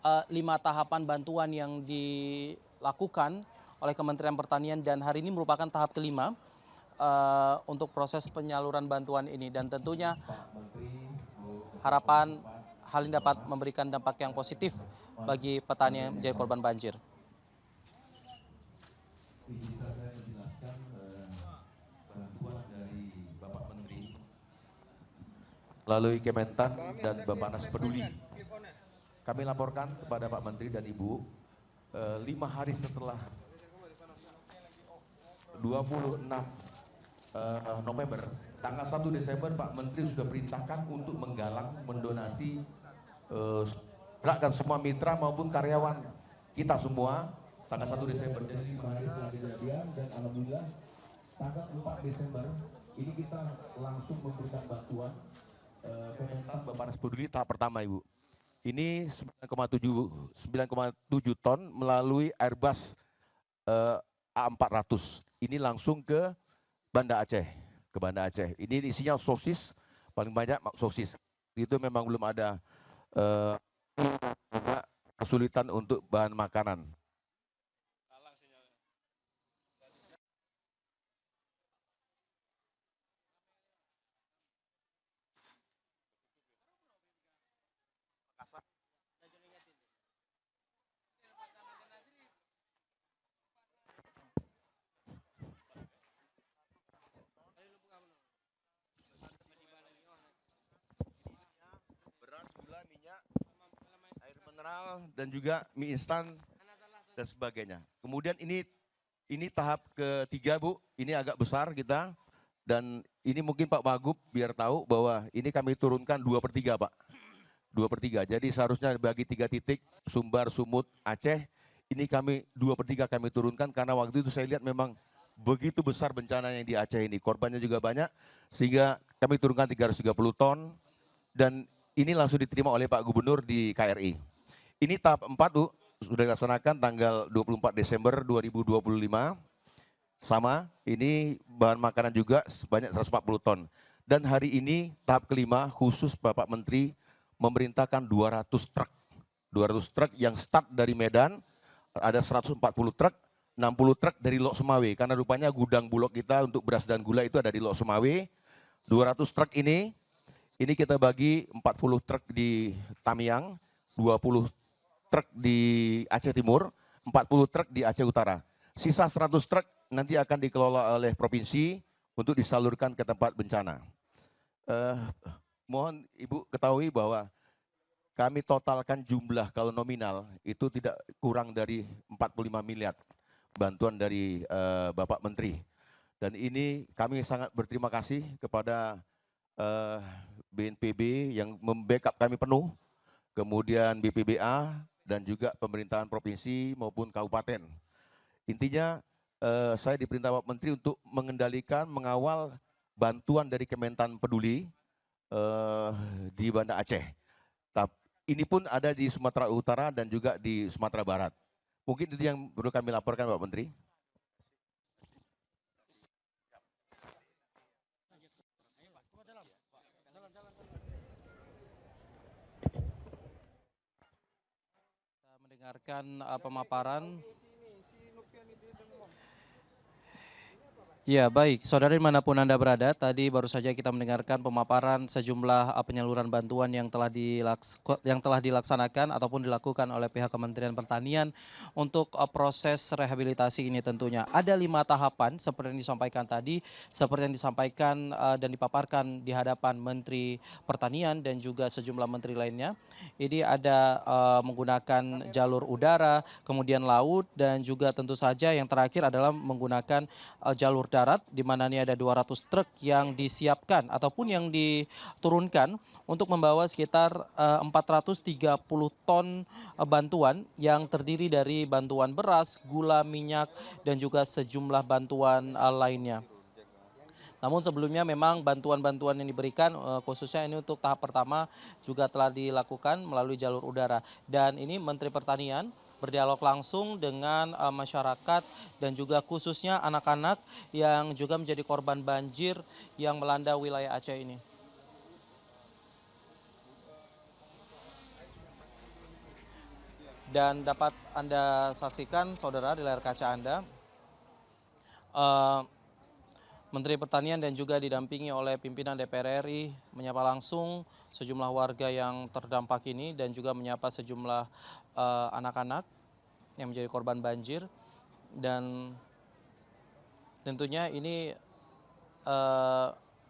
5 tahapan bantuan yang dilakukan oleh Kementerian Pertanian dan hari ini merupakan tahap kelima untuk proses penyaluran bantuan ini, dan tentunya harapan hal ini dapat memberikan dampak yang positif bagi petani yang menjadi korban banjir. Bisa saya menjelaskan bantuan dari Bapak Menteri melalui Kementan dan Bapaknas Peduli. Kami laporkan kepada Pak Menteri dan Ibu 5 hari setelah 26 November, tanggal 1 Desember Pak Menteri sudah perintahkan untuk menggalang, mendonasi, gerakkan semua mitra maupun karyawan kita semua tanggal 1 Desember. Jadi 5 hari setelah kejadian, dan alhamdulillah tanggal 4 Desember ini kita langsung memberikan bantuan Kementan Bapaknas Peduli tahap pertama, Ibu. Ini 9,7 ton melalui Airbus A400. Ini langsung ke Banda Aceh, Ini isinya sosis, paling banyak sosis. Itu memang belum ada kesulitan untuk bahan makanan. Minyak, air mineral, dan juga mie instan dan sebagainya. Kemudian ini tahap ketiga, Bu. Ini agak besar kita, dan ini mungkin Pak Wagub biar tahu bahwa ini kami turunkan 2/3, Pak. 2/3. Jadi seharusnya bagi 3 titik Sumbar, Sumut, Aceh, ini kami 2/3 kami turunkan karena waktu itu saya lihat memang begitu besar bencana yang di Aceh ini. Korbannya juga banyak, sehingga kami turunkan 330 ton, dan ini langsung diterima oleh Pak Gubernur di KRI. Ini tahap 4, Bu, sudah dilaksanakan tanggal 24 Desember 2025. Sama, ini bahan makanan juga sebanyak 140 ton. Dan hari ini tahap kelima khusus Bapak Menteri memerintahkan 200 truk. 200 truk yang start dari Medan, ada 140 truk, 60 truk dari Lok Sumawe. Karena rupanya gudang Bulog kita untuk beras dan gula itu ada di Lok Sumawe. 200 truk ini kita bagi 40 truk di Tamiang, 20 truk di Aceh Timur, 40 truk di Aceh Utara. Sisa 100 truk nanti akan dikelola oleh provinsi untuk disalurkan ke tempat bencana. Mohon Ibu ketahui bahwa kami totalkan jumlah kalau nominal itu tidak kurang dari 45 miliar bantuan dari Bapak Menteri. Dan ini kami sangat berterima kasih kepada BNPB yang membackup kami penuh, kemudian BPBA dan juga pemerintahan provinsi maupun kabupaten. Intinya saya diperintah Bapak Menteri untuk mengendalikan, mengawal bantuan dari Kementan Peduli di Banda Aceh. Ini pun ada di Sumatera Utara dan juga di Sumatera Barat. Mungkin itu yang perlu kami laporkan, Bapak Menteri. Dengarkan pemaparan. Ya baik, saudara dimanapun Anda berada, tadi baru saja kita mendengarkan pemaparan sejumlah penyaluran bantuan yang telah dilaksanakan ataupun dilakukan oleh pihak Kementerian Pertanian untuk proses rehabilitasi ini tentunya. Ada 5 tahapan seperti yang disampaikan tadi, seperti yang disampaikan dan dipaparkan di hadapan Menteri Pertanian dan juga sejumlah menteri lainnya. Ini ada menggunakan jalur udara, kemudian laut, dan juga tentu saja yang terakhir adalah menggunakan jalur darat, di mana ini ada 200 truk yang disiapkan ataupun yang diturunkan untuk membawa sekitar 430 ton bantuan yang terdiri dari bantuan beras, gula, minyak, dan juga sejumlah bantuan lainnya. Namun sebelumnya memang bantuan-bantuan yang diberikan khususnya ini untuk tahap pertama juga telah dilakukan melalui jalur udara. Dan ini Menteri Pertanian berdialog langsung dengan masyarakat dan juga khususnya anak-anak yang juga menjadi korban banjir yang melanda wilayah Aceh ini. Dan dapat Anda saksikan, saudara, di layar kaca Anda, Menteri Pertanian dan juga didampingi oleh pimpinan DPR RI menyapa langsung sejumlah warga yang terdampak ini dan juga menyapa sejumlah anak-anak yang menjadi korban banjir. Dan tentunya ini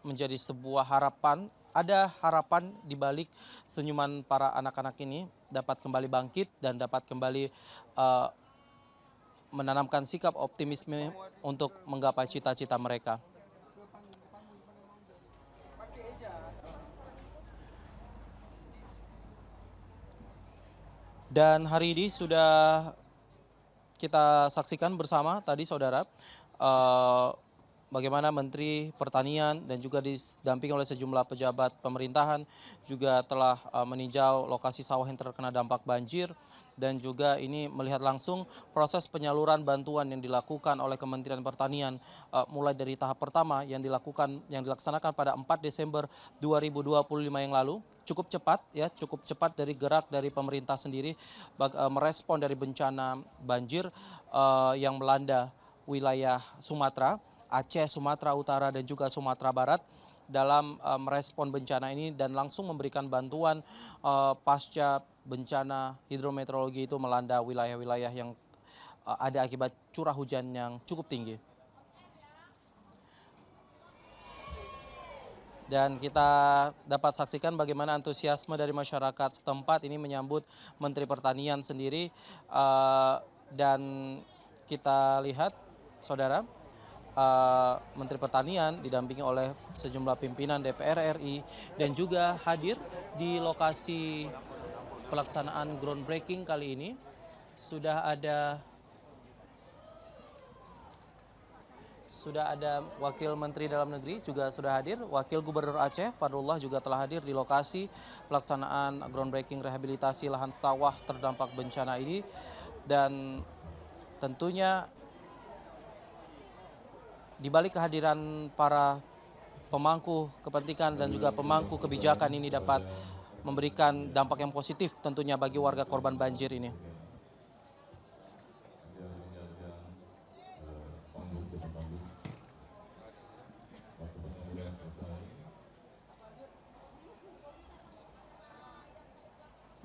menjadi sebuah harapan, ada harapan di balik senyuman para anak-anak ini dapat kembali bangkit dan dapat kembali menanamkan sikap optimisme untuk menggapai cita-cita mereka. Dan hari ini sudah kita saksikan bersama tadi, saudara, bagaimana Menteri Pertanian dan juga didampingi oleh sejumlah pejabat pemerintahan juga telah meninjau lokasi sawah yang terkena dampak banjir, dan juga ini melihat langsung proses penyaluran bantuan yang dilakukan oleh Kementerian Pertanian mulai dari tahap pertama yang dilaksanakan pada 4 Desember 2025 yang lalu. Cukup cepat dari gerak dari pemerintah sendiri merespon dari bencana banjir yang melanda wilayah Sumatera, Aceh, Sumatera Utara, dan juga Sumatera Barat dalam merespon bencana ini dan langsung memberikan bantuan pasca bencana hidrometeorologi itu melanda wilayah-wilayah yang ada akibat curah hujan yang cukup tinggi. Dan kita dapat saksikan bagaimana antusiasme dari masyarakat setempat ini menyambut Menteri Pertanian sendiri. Dan kita lihat, saudara, Menteri Pertanian didampingi oleh sejumlah pimpinan DPR RI dan juga hadir di lokasi pelaksanaan groundbreaking kali ini. Sudah ada Wakil Menteri Dalam Negeri juga sudah hadir, Wakil Gubernur Aceh Fadrullah juga telah hadir di lokasi pelaksanaan groundbreaking rehabilitasi lahan sawah terdampak bencana ini. Dan tentunya di balik kehadiran para pemangku kepentingan dan juga pemangku kebijakan ini dapat memberikan dampak yang positif tentunya bagi warga korban banjir ini.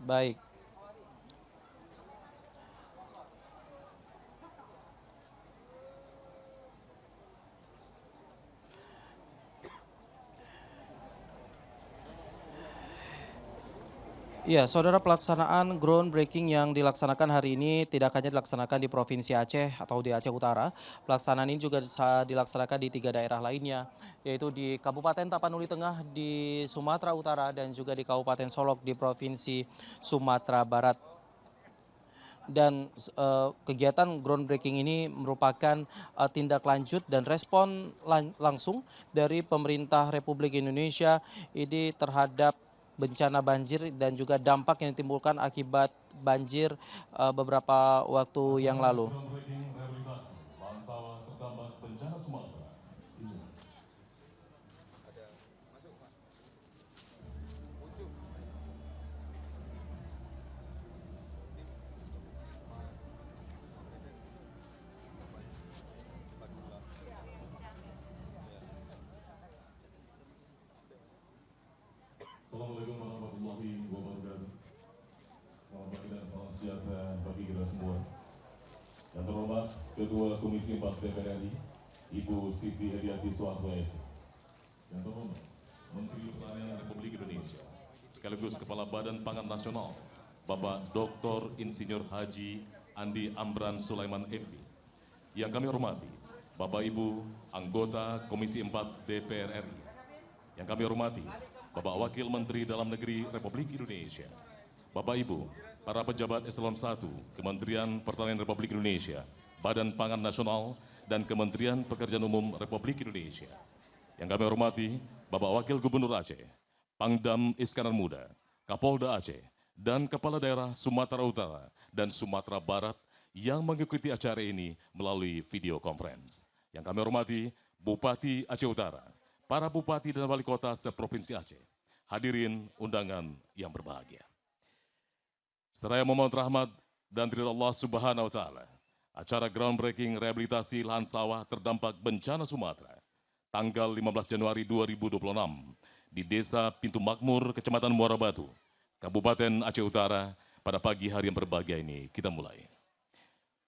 Baik. Iya, saudara, pelaksanaan groundbreaking yang dilaksanakan hari ini tidak hanya dilaksanakan di Provinsi Aceh atau di Aceh Utara. Pelaksanaan ini juga dilaksanakan di 3 daerah lainnya, yaitu di Kabupaten Tapanuli Tengah di Sumatera Utara dan juga di Kabupaten Solok di Provinsi Sumatera Barat. Dan kegiatan groundbreaking ini merupakan tindak lanjut dan respon langsung dari pemerintah Republik Indonesia ini terhadap bencana banjir dan juga dampak yang ditimbulkan akibat banjir beberapa waktu yang lalu. Assalamualaikum warahmatullahi wabarakatuh. Selamat pagi dan salam sejahtera bagi kita semua. Yang terhormat Ketua Komisi 4 DPR RI, Ibu Siti Hediati Soeharto S. Yang terhormat Menteri Pertanian Republik Indonesia, sekaligus Kepala Badan Pangan Nasional, Bapak Dr. Insinyur Haji Andi Amran Sulaiman MP. Yang kami hormati Bapak Ibu anggota Komisi 4 DPR RI. Yang kami hormati Bapak Wakil Menteri Dalam Negeri Republik Indonesia, Bapak Ibu, para pejabat eselon 1 Kementerian Pertanian Republik Indonesia, Badan Pangan Nasional, dan Kementerian Pekerjaan Umum Republik Indonesia. Yang kami hormati Bapak Wakil Gubernur Aceh, Pangdam Iskandar Muda, Kapolda Aceh, dan Kepala Daerah Sumatera Utara dan Sumatera Barat yang mengikuti acara ini melalui video conference. Yang kami hormati Bupati Aceh Utara, para Bupati dan Wali Kota seprovinsi Aceh, hadirin undangan yang berbahagia. Seraya memohon rahmat dan ridha Allah Subhanahu wa Ta'ala, acara groundbreaking rehabilitasi lahan sawah terdampak bencana Sumatera, tanggal 15 Januari 2026 di Desa Pintu Makmur, Kecamatan Muara Batu, Kabupaten Aceh Utara, pada pagi hari yang berbahagia ini kita mulai.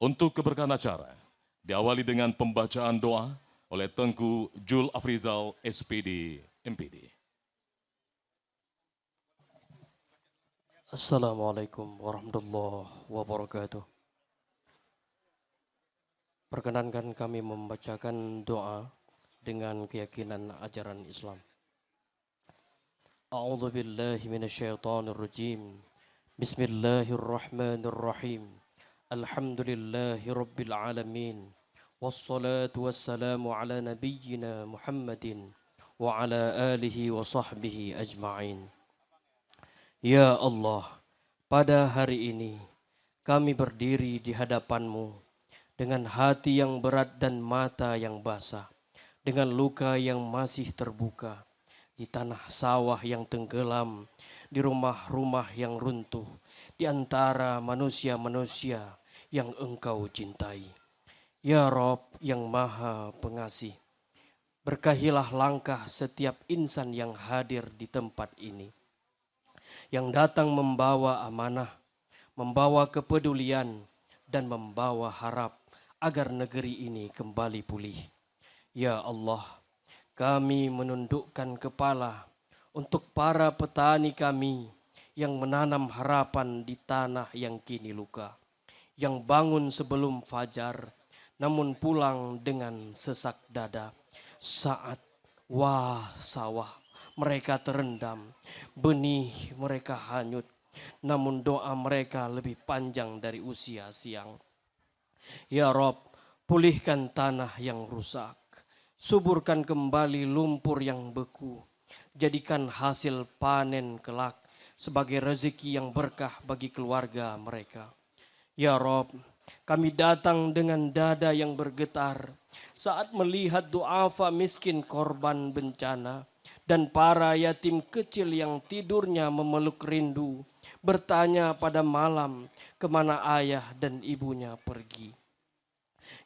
Untuk keberkahan acara, diawali dengan pembacaan doa oleh Tengku Jul Afrizal, SPD, MPD. Assalamualaikum warahmatullahi wabarakatuh. Perkenankan kami membacakan doa dengan keyakinan ajaran Islam. A'udzu billahi minasyaitonir rajim. Bismillahirrahmanirrahim. Alhamdulillahi rabbil alamin. Wassalatu wassalamu ala nabiyyina Muhammadin wa ala alihi wa sahbihi ajma'in. Ya Allah, pada hari ini kami berdiri di hadapan-Mu dengan hati yang berat dan mata yang basah, dengan luka yang masih terbuka, di tanah sawah yang tenggelam, di rumah-rumah yang runtuh, di antara manusia-manusia yang Engkau cintai. Ya Rob yang Maha Pengasih, berkahilah langkah setiap insan yang hadir di tempat ini, yang datang membawa amanah, membawa kepedulian, dan membawa harap agar negeri ini kembali pulih. Ya Allah, kami menundukkan kepala untuk para petani kami yang menanam harapan di tanah yang kini luka, yang bangun sebelum fajar, namun pulang dengan sesak dada saat sawah mereka terendam, benih mereka hanyut, namun doa mereka lebih panjang dari usia siang. Ya Rob, pulihkan tanah yang rusak, suburkan kembali lumpur yang beku, jadikan hasil panen kelak sebagai rezeki yang berkah bagi keluarga mereka. Ya Rob, kami datang dengan dada yang bergetar saat melihat duafa miskin korban bencana, dan para yatim kecil yang tidurnya memeluk rindu, bertanya pada malam kemana ayah dan ibunya pergi.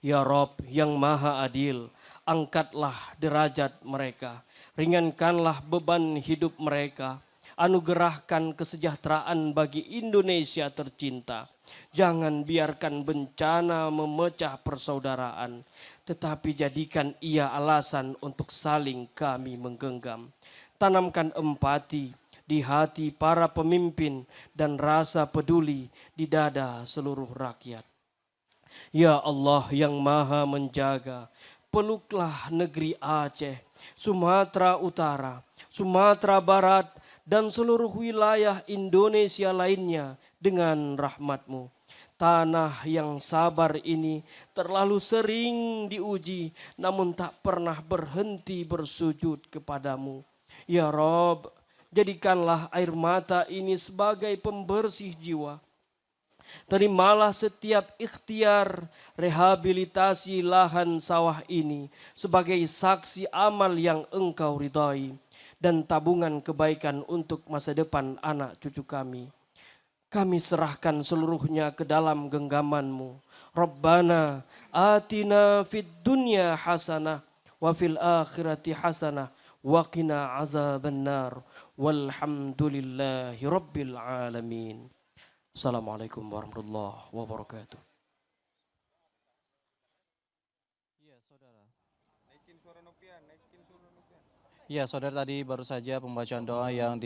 Ya Rob yang Maha Adil, angkatlah derajat mereka, ringankanlah beban hidup mereka, anugerahkan kesejahteraan bagi Indonesia tercinta. Jangan biarkan bencana memecah persaudaraan, tetapi jadikan ia alasan untuk saling kami menggenggam. Tanamkan empati di hati para pemimpin dan rasa peduli di dada seluruh rakyat. Ya Allah yang Maha Menjaga, peluklah negeri Aceh, Sumatera Utara, Sumatera Barat, dan seluruh wilayah Indonesia lainnya dengan rahmat-Mu. Tanah yang sabar ini terlalu sering diuji, namun tak pernah berhenti bersujud kepadamu. Ya Rob, jadikanlah air mata ini sebagai pembersih jiwa. Terimalah setiap ikhtiar rehabilitasi lahan sawah ini sebagai saksi amal yang Engkau ridhai dan tabungan kebaikan untuk masa depan anak cucu kami. Kami serahkan seluruhnya ke dalam genggaman-Mu. Rabbana atina fid dunya hasanah wa fil akhirati hasanah wa qina azabannar walhamdulillahi rabbil alamin. Assalamualaikum warahmatullahi wabarakatuh. Ya, saudara, tadi baru saja pembacaan doa yang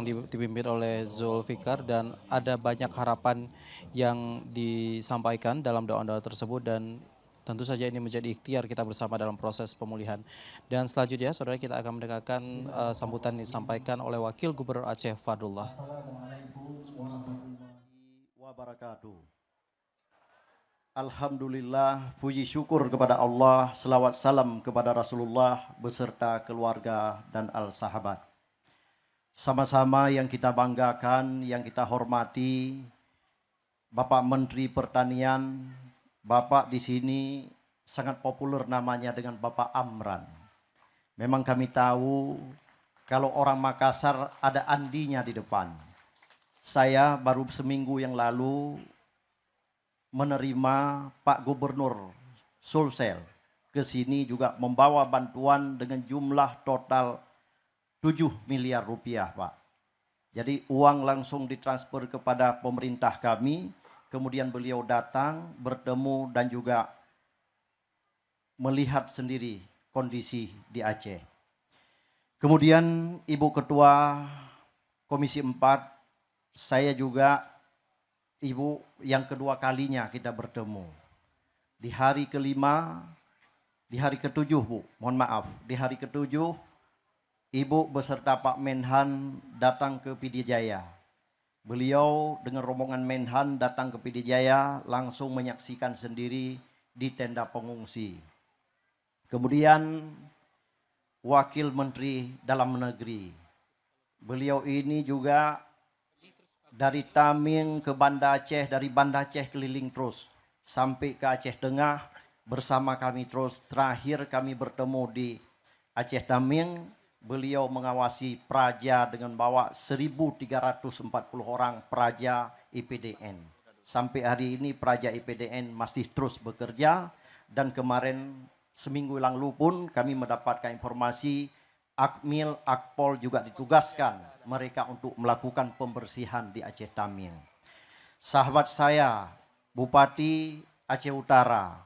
dipimpin oleh Zulfikar, dan ada banyak harapan yang disampaikan dalam doa-doa tersebut, dan tentu saja ini menjadi ikhtiar kita bersama dalam proses pemulihan. Dan selanjutnya, saudara, kita akan mendengarkan sambutan disampaikan oleh Wakil Gubernur Aceh Fadlullah. Assalamualaikum warahmatullahi wabarakatuh. Alhamdulillah, puji syukur kepada Allah, selawat salam kepada Rasulullah beserta keluarga dan al-sahabat. sama-sama yang kita banggakan, yang kita hormati, Bapak Menteri Pertanian, Bapak di sini sangat populer namanya dengan Bapak Amran. Memang kami tahu kalau orang Makassar ada andinya di depan. Saya baru seminggu yang lalu menerima Pak Gubernur Sulsel ke sini juga membawa bantuan dengan jumlah total 7 miliar rupiah, Pak. Jadi uang langsung ditransfer kepada pemerintah kami, kemudian beliau datang, bertemu dan juga melihat sendiri kondisi di Aceh. Kemudian Ibu Ketua Komisi 4, saya juga Ibu yang kedua kalinya kita bertemu. Di hari kelima, di hari ketujuh Bu, mohon maaf, di hari ketujuh Ibu beserta Pak Menhan datang ke PD Jaya. Beliau dengan rombongan Menhan datang ke PD Jaya langsung menyaksikan sendiri di tenda pengungsi. Kemudian Wakil Menteri Dalam Negeri. Beliau ini juga dari Taming ke Banda Aceh, dari Banda Aceh keliling terus sampai ke Aceh Tengah bersama kami terus. Terakhir kami bertemu di Aceh Taming, beliau mengawasi praja dengan bawa 1.340 orang praja IPDN. Sampai hari ini praja IPDN masih terus bekerja dan kemarin seminggu lalu pun kami mendapatkan informasi Akmil, Akpol juga ditugaskan mereka untuk melakukan pembersihan di Aceh Taming. Sahabat saya, Bupati Aceh Utara,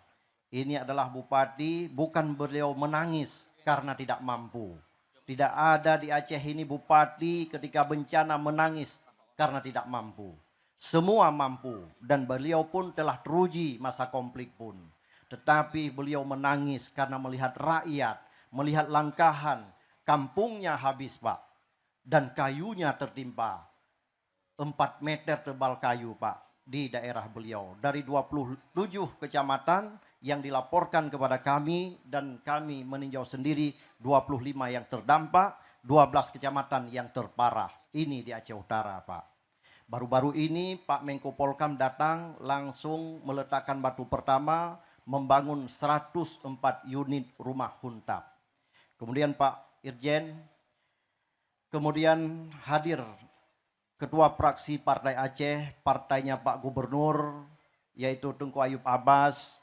ini adalah bupati bukan beliau menangis karena tidak mampu. Tidak ada di Aceh ini bupati ketika bencana menangis karena tidak mampu. Semua mampu dan beliau pun telah teruji masa konflik pun. Tetapi beliau menangis karena melihat rakyat, melihat langkahan, kampungnya habis Pak. Dan kayunya tertimpa. 4 meter tebal kayu Pak di daerah beliau. Dari 27 kecamatan yang dilaporkan kepada kami dan kami meninjau sendiri 25 yang terdampak, 12 kecamatan yang terparah. Ini di Aceh Utara Pak. Baru-baru ini Pak Menko Polkam datang langsung meletakkan batu pertama membangun 104 unit rumah huntap. Kemudian Pak Irjen, kemudian hadir Ketua Fraksi Partai Aceh, partainya Pak Gubernur, yaitu Tunku Ayub Abbas,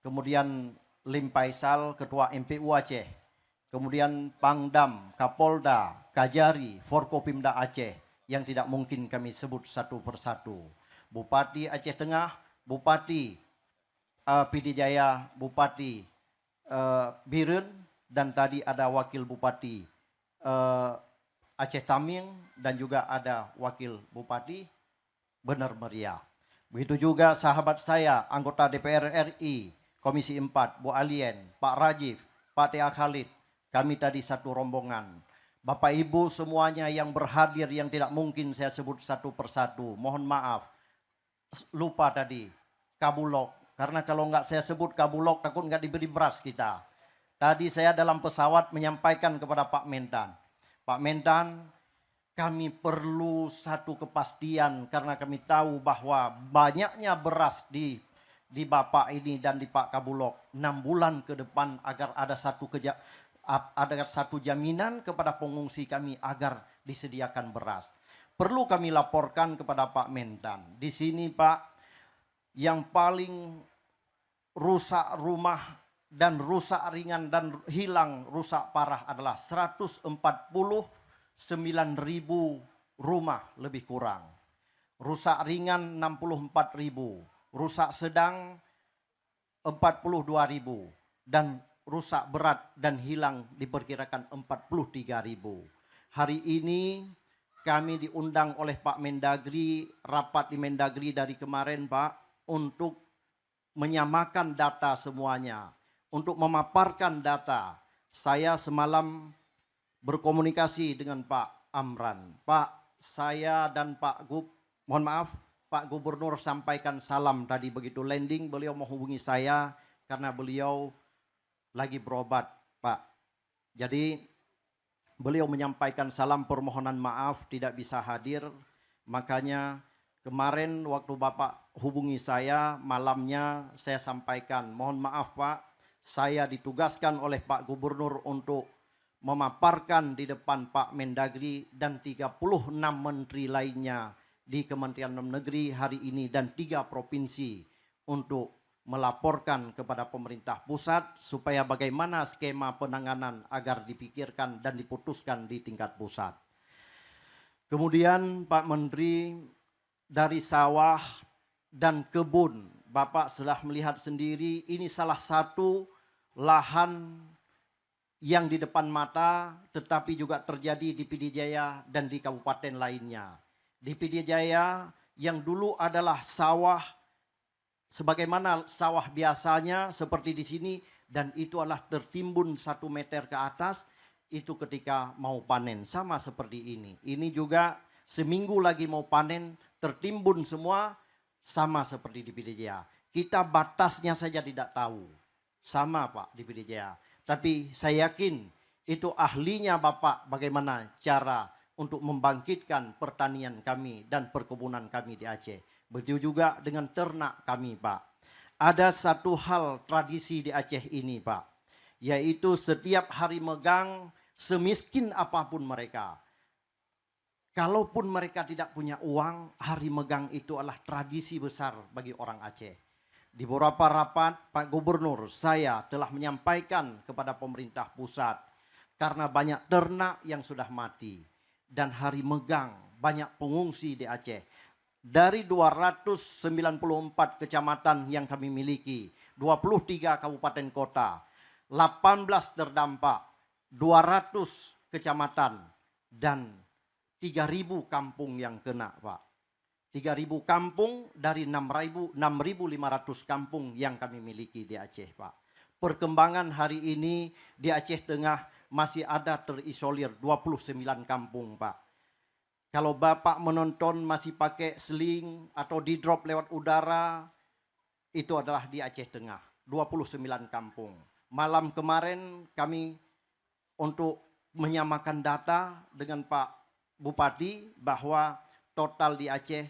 kemudian Lim Faisal, Ketua MPU Aceh, kemudian Pangdam, Kapolda, Kajari, Forkopimda Aceh, yang tidak mungkin kami sebut satu persatu. Bupati Aceh Tengah, Bupati PD Jaya, Bupati Biren, dan tadi ada Wakil Bupati Aceh Taming, dan juga ada Wakil Bupati Benar Meriah. Begitu juga sahabat saya, anggota DPR RI, Komisi 4, Bu Alien, Pak Rajif, Pak Tia Khalid, kami tadi satu rombongan. Bapak Ibu semuanya yang berhadir yang tidak mungkin saya sebut satu persatu, mohon maaf, lupa tadi, Kabulok. Karena kalau nggak saya sebut Kabulok, takut nggak diberi beras kita. Tadi saya dalam pesawat menyampaikan kepada Pak Mentan. Pak Mentan, kami perlu satu kepastian karena kami tahu bahwa banyaknya beras di Bapak ini dan di Pak Kabulok 6 bulan ke depan agar ada satu jaminan kepada pengungsi kami agar disediakan beras. Perlu kami laporkan kepada Pak Mentan. Di sini Pak, yang paling rusak rumah dan rusak ringan dan hilang rusak parah adalah 149.000 rumah lebih kurang. Rusak ringan 64.000, rusak sedang 42.000, dan rusak berat dan hilang diperkirakan 43.000. Hari ini kami diundang oleh Pak Mendagri, rapat di Mendagri dari kemarin Pak, untuk menyamakan data semuanya, untuk memaparkan data. Saya semalam berkomunikasi dengan Pak Amran. Pak, saya dan Pak Pak Gubernur sampaikan salam tadi begitu landing, beliau menghubungi saya karena beliau lagi berobat, Pak. Jadi beliau menyampaikan salam permohonan maaf tidak bisa hadir. Makanya kemarin waktu Bapak hubungi saya malamnya saya sampaikan, mohon maaf Pak, saya ditugaskan oleh Pak Gubernur untuk memaparkan di depan Pak Mendagri dan 36 menteri lainnya di Kementerian Dalam Negeri hari ini dan 3 provinsi untuk melaporkan kepada pemerintah pusat supaya bagaimana skema penanganan agar dipikirkan dan diputuskan di tingkat pusat. Kemudian Pak Menteri, dari sawah dan kebun, Bapak telah melihat sendiri ini salah satu lahan yang di depan mata tetapi juga terjadi di PD Jaya dan di kabupaten lainnya. Di PD Jaya yang dulu adalah sawah sebagaimana sawah biasanya seperti di sini dan itu adalah tertimbun 1 meter ke atas itu ketika mau panen sama seperti ini. Ini juga seminggu lagi mau panen tertimbun semua sama seperti di PD Jaya. Kita batasnya saja tidak tahu. Sama Pak di PD Jaya. Tapi saya yakin itu ahlinya Bapak bagaimana cara untuk membangkitkan pertanian kami dan perkebunan kami di Aceh. Begitu juga dengan ternak kami Pak. Ada satu hal tradisi di Aceh ini Pak. Yaitu setiap hari megang semiskin apapun mereka. Kalaupun mereka tidak punya uang, hari megang itu adalah tradisi besar bagi orang Aceh. Di beberapa rapat Pak Gubernur saya telah menyampaikan kepada pemerintah pusat karena banyak ternak yang sudah mati dan hari megang banyak pengungsi di Aceh. Dari 294 kecamatan yang kami miliki, 23 kabupaten kota, 18 terdampak, 200 kecamatan dan 3.000 kampung yang kena Pak. 3.000 kampung dari 6.500 kampung yang kami miliki di Aceh Pak. Perkembangan hari ini di Aceh Tengah masih ada terisolir 29 kampung Pak. Kalau Bapak menonton masih pakai seling atau di drop lewat udara, itu adalah di Aceh Tengah, 29 kampung. Malam kemarin kami untuk menyamakan data dengan Pak Bupati bahwa total di Aceh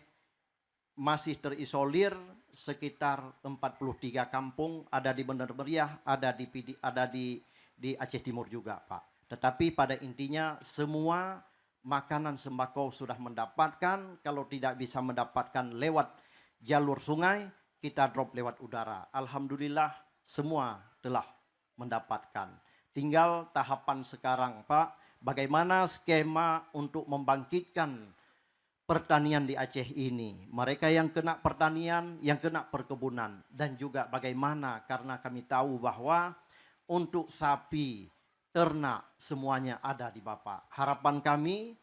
masih terisolir sekitar 43 kampung, ada di Bandar Meriah, ada di Aceh Timur juga Pak. Tetapi pada intinya semua makanan sembako sudah mendapatkan, kalau tidak bisa mendapatkan lewat jalur sungai, kita drop lewat udara. Alhamdulillah semua telah mendapatkan. Tinggal tahapan sekarang Pak, bagaimana skema untuk membangkitkan pertanian di Aceh ini. Mereka yang kena pertanian, yang kena perkebunan. Dan juga bagaimana karena kami tahu bahwa untuk sapi, ternak semuanya ada di Bapak. Harapan kami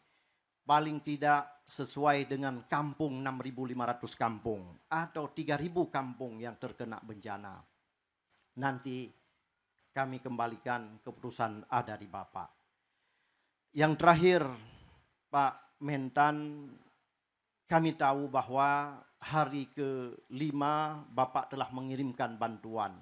paling tidak sesuai dengan kampung 6.500 kampung atau 3.000 kampung yang terkena bencana. Nanti kami kembalikan keputusan ada di Bapak. Yang terakhir Pak Mentan, kami tahu bahwa hari ke-5 Bapak telah mengirimkan bantuan.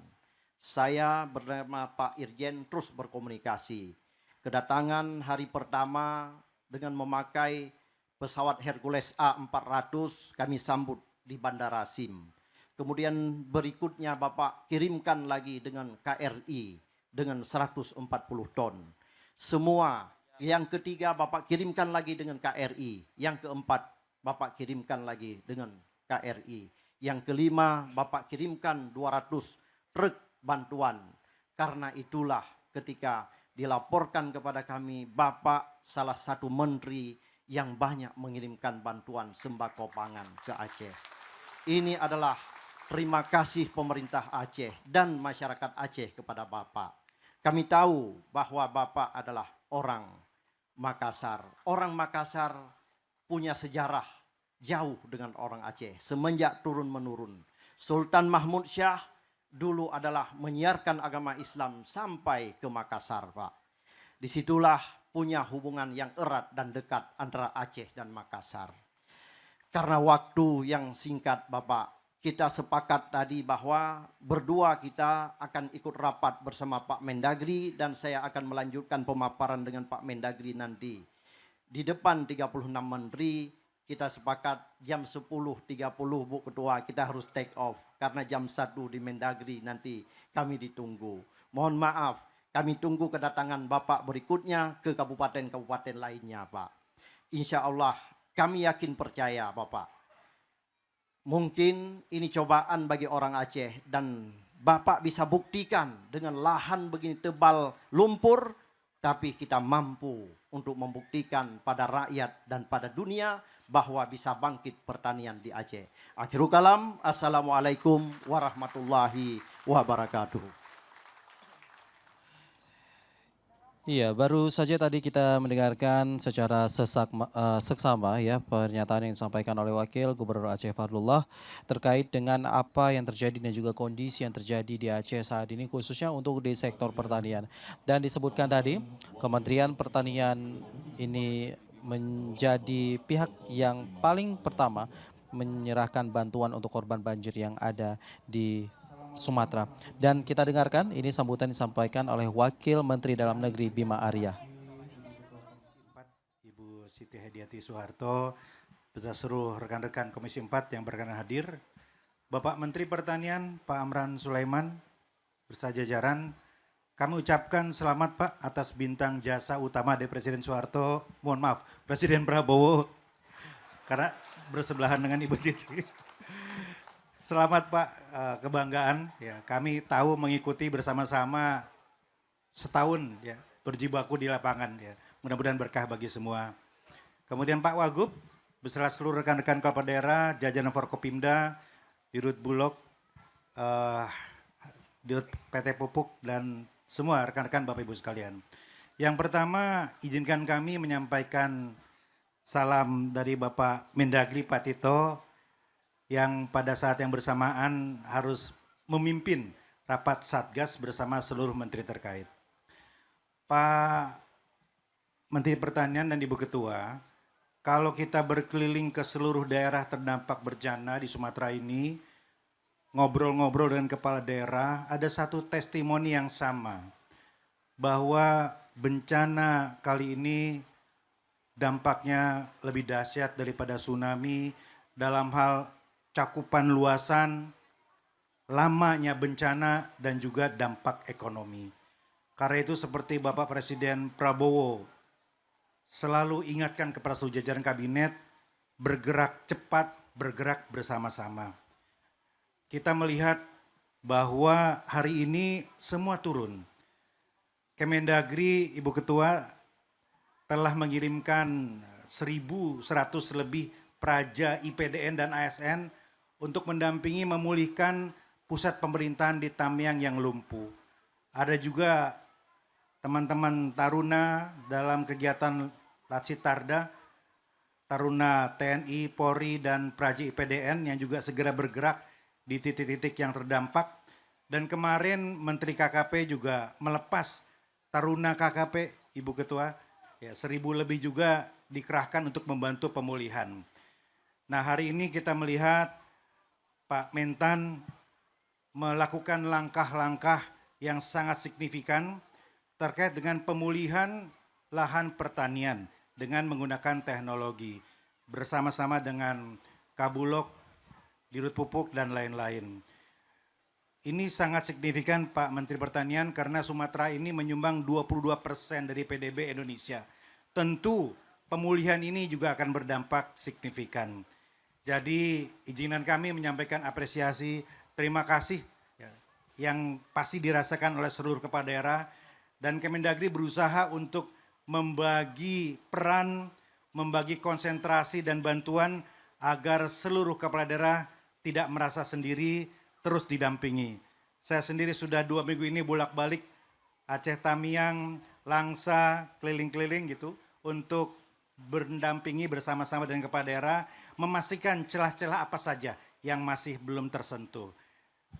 Saya bernama Pak Irjen terus berkomunikasi. Kedatangan hari pertama dengan memakai pesawat Hercules A400 kami sambut di Bandara Sim. Kemudian berikutnya Bapak kirimkan lagi dengan KRI dengan 140 ton. Semua. Yang ketiga Bapak kirimkan lagi dengan KRI. Yang keempat Bapak kirimkan lagi dengan KRI. Yang kelima Bapak kirimkan 200 truk bantuan. Karena itulah ketika dilaporkan kepada kami, Bapak salah satu menteri yang banyak mengirimkan bantuan sembako pangan ke Aceh. Ini adalah terima kasih pemerintah Aceh dan masyarakat Aceh kepada Bapak. Kami tahu bahwa Bapak adalah orang Makassar. Orang Makassar punya sejarah jauh dengan orang Aceh semenjak turun-menurun. Sultan Mahmud Shah dulu adalah menyiarkan agama Islam sampai ke Makassar, Pak. Disitulah punya hubungan yang erat dan dekat antara Aceh dan Makassar. Karena waktu yang singkat Bapak kita sepakat tadi bahwa berdua kita akan ikut rapat bersama Pak Mendagri dan saya akan melanjutkan pemaparan dengan Pak Mendagri nanti. Di depan 36 menteri kita sepakat jam 10.30 Bu Ketua kita harus take off karena jam 1 di Mendagri nanti kami ditunggu. Mohon maaf, kami tunggu kedatangan Bapak berikutnya ke kabupaten-kabupaten lainnya Pak. Insya Allah kami yakin percaya Bapak. Mungkin ini cobaan bagi orang Aceh dan Bapak bisa buktikan dengan lahan begini tebal lumpur, tapi kita mampu untuk membuktikan pada rakyat dan pada dunia bahwa bisa bangkit pertanian di Aceh. Akhirul kalam, Assalamualaikum warahmatullahi wabarakatuh. Iya, baru saja tadi kita mendengarkan secara seksama ya pernyataan yang disampaikan oleh Wakil Gubernur Aceh Fadlullah terkait dengan apa yang terjadi dan juga kondisi yang terjadi di Aceh saat ini khususnya untuk di sektor pertanian. Dan disebutkan tadi Kementerian Pertanian ini menjadi pihak yang paling pertama menyerahkan bantuan untuk korban banjir yang ada di Sumatera. Dan kita dengarkan ini sambutan disampaikan oleh Wakil Menteri Dalam Negeri Bima Arya. Ibu Siti Hediati Soeharto, beserta seluruh rekan-rekan Komisi 4 yang berkenan hadir, Bapak Menteri Pertanian Pak Amran Sulaiman beserta jajaran, kami ucapkan selamat Pak atas bintang jasa utama dari Presiden Soeharto, mohon maaf, Presiden Prabowo, karena bersebelahan dengan Ibu Titi. Selamat Pak, kebanggaan ya. Kami tahu mengikuti bersama-sama setahun ya berjibaku di lapangan ya. Mudah-mudahan berkah bagi semua. Kemudian Pak Wagub beserta seluruh rekan-rekan kepala daerah, jajaran Forkopimda, Dirut Bulog, Dirut PT Pupuk dan semua rekan-rekan Bapak Ibu sekalian. Yang pertama izinkan kami menyampaikan salam dari Bapak Mendagri Pak Tito yang pada saat yang bersamaan harus memimpin rapat Satgas bersama seluruh menteri terkait. Pak Menteri Pertanian dan Ibu Ketua, kalau kita berkeliling ke seluruh daerah terdampak bencana di Sumatera ini, ngobrol-ngobrol dengan kepala daerah, ada satu testimoni yang sama, bahwa bencana kali ini dampaknya lebih dahsyat daripada tsunami dalam hal cakupan luasan, lamanya bencana, dan juga dampak ekonomi. Karena itu seperti Bapak Presiden Prabowo selalu ingatkan kepada seluruh jajaran kabinet, bergerak cepat, bergerak bersama-sama. Kita melihat bahwa hari ini semua turun. Kemendagri, Ibu Ketua, telah mengirimkan 1.100 lebih praja IPDN dan ASN untuk mendampingi memulihkan pusat pemerintahan di Tamiang yang lumpuh. Ada juga teman-teman Taruna dalam kegiatan Latsitarda, Taruna TNI, Polri, dan Praja IPDN yang juga segera bergerak di titik-titik yang terdampak. Dan kemarin Menteri KKP juga melepas Taruna KKP, Ibu Ketua, ya 1.000 lebih juga dikerahkan untuk membantu pemulihan. Nah hari ini kita melihat Pak Mentan melakukan langkah-langkah yang sangat signifikan terkait dengan pemulihan lahan pertanian dengan menggunakan teknologi bersama-sama dengan Kabulog, Dirut Pupuk dan lain-lain. Ini sangat signifikan Pak Menteri Pertanian karena Sumatera ini menyumbang 22% dari PDB Indonesia. Tentu pemulihan ini juga akan berdampak signifikan. Jadi izinkan kami menyampaikan apresiasi, terima kasih ya, yang pasti dirasakan oleh seluruh kepala daerah dan Kemendagri berusaha untuk membagi peran, membagi konsentrasi dan bantuan agar seluruh kepala daerah tidak merasa sendiri, terus didampingi. Saya sendiri sudah 2 minggu ini bolak-balik Aceh Tamiang, Langsa, keliling-keliling gitu untuk berdampingi bersama-sama dengan kepala daerah, memastikan celah-celah apa saja yang masih belum tersentuh.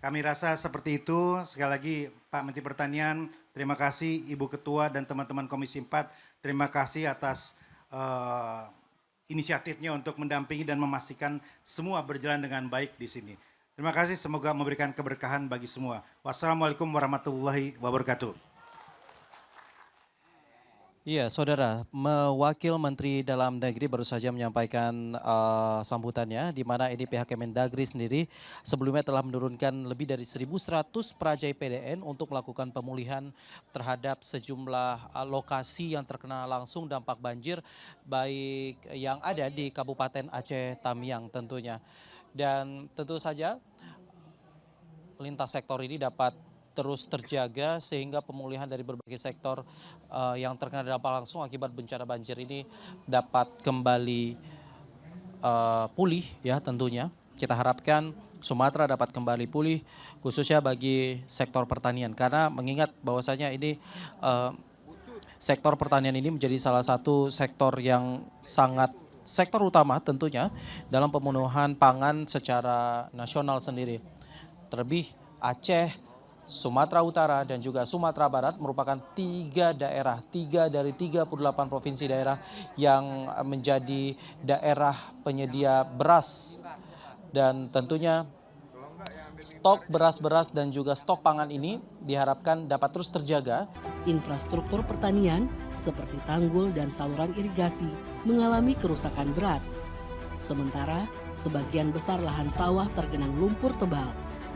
Kami rasa seperti itu. Sekali lagi Pak Menteri Pertanian, terima kasih Ibu Ketua dan teman-teman Komisi 4. Terima kasih atas inisiatifnya untuk mendampingi dan memastikan semua berjalan dengan baik di sini. Terima kasih, semoga memberikan keberkahan bagi semua. Wassalamualaikum warahmatullahi wabarakatuh. Iya, Saudara, Wakil Menteri Dalam Negeri baru saja menyampaikan sambutannya, di mana ini pihak Kemendagri sendiri sebelumnya telah menurunkan lebih dari 1.100 praja IPDN untuk melakukan pemulihan terhadap sejumlah lokasi yang terkena langsung dampak banjir, baik yang ada di Kabupaten Aceh Tamiang tentunya. Dan tentu saja lintas sektor ini dapat terus terjaga sehingga pemulihan dari berbagai sektor yang terkena dampak langsung akibat bencana banjir ini dapat kembali pulih ya tentunya. Kita harapkan Sumatera dapat kembali pulih khususnya bagi sektor pertanian karena mengingat bahwasanya ini sektor pertanian ini menjadi salah satu sektor yang sangat sektor utama tentunya dalam pemenuhan pangan secara nasional sendiri. Terlebih Aceh, Sumatera Utara dan juga Sumatera Barat merupakan 3 dari 38 provinsi daerah yang menjadi daerah penyedia beras. Dan tentunya stok beras-beras dan juga stok pangan ini diharapkan dapat terus terjaga. Infrastruktur pertanian seperti tanggul dan saluran irigasi mengalami kerusakan berat. Sementara sebagian besar lahan sawah tergenang lumpur tebal,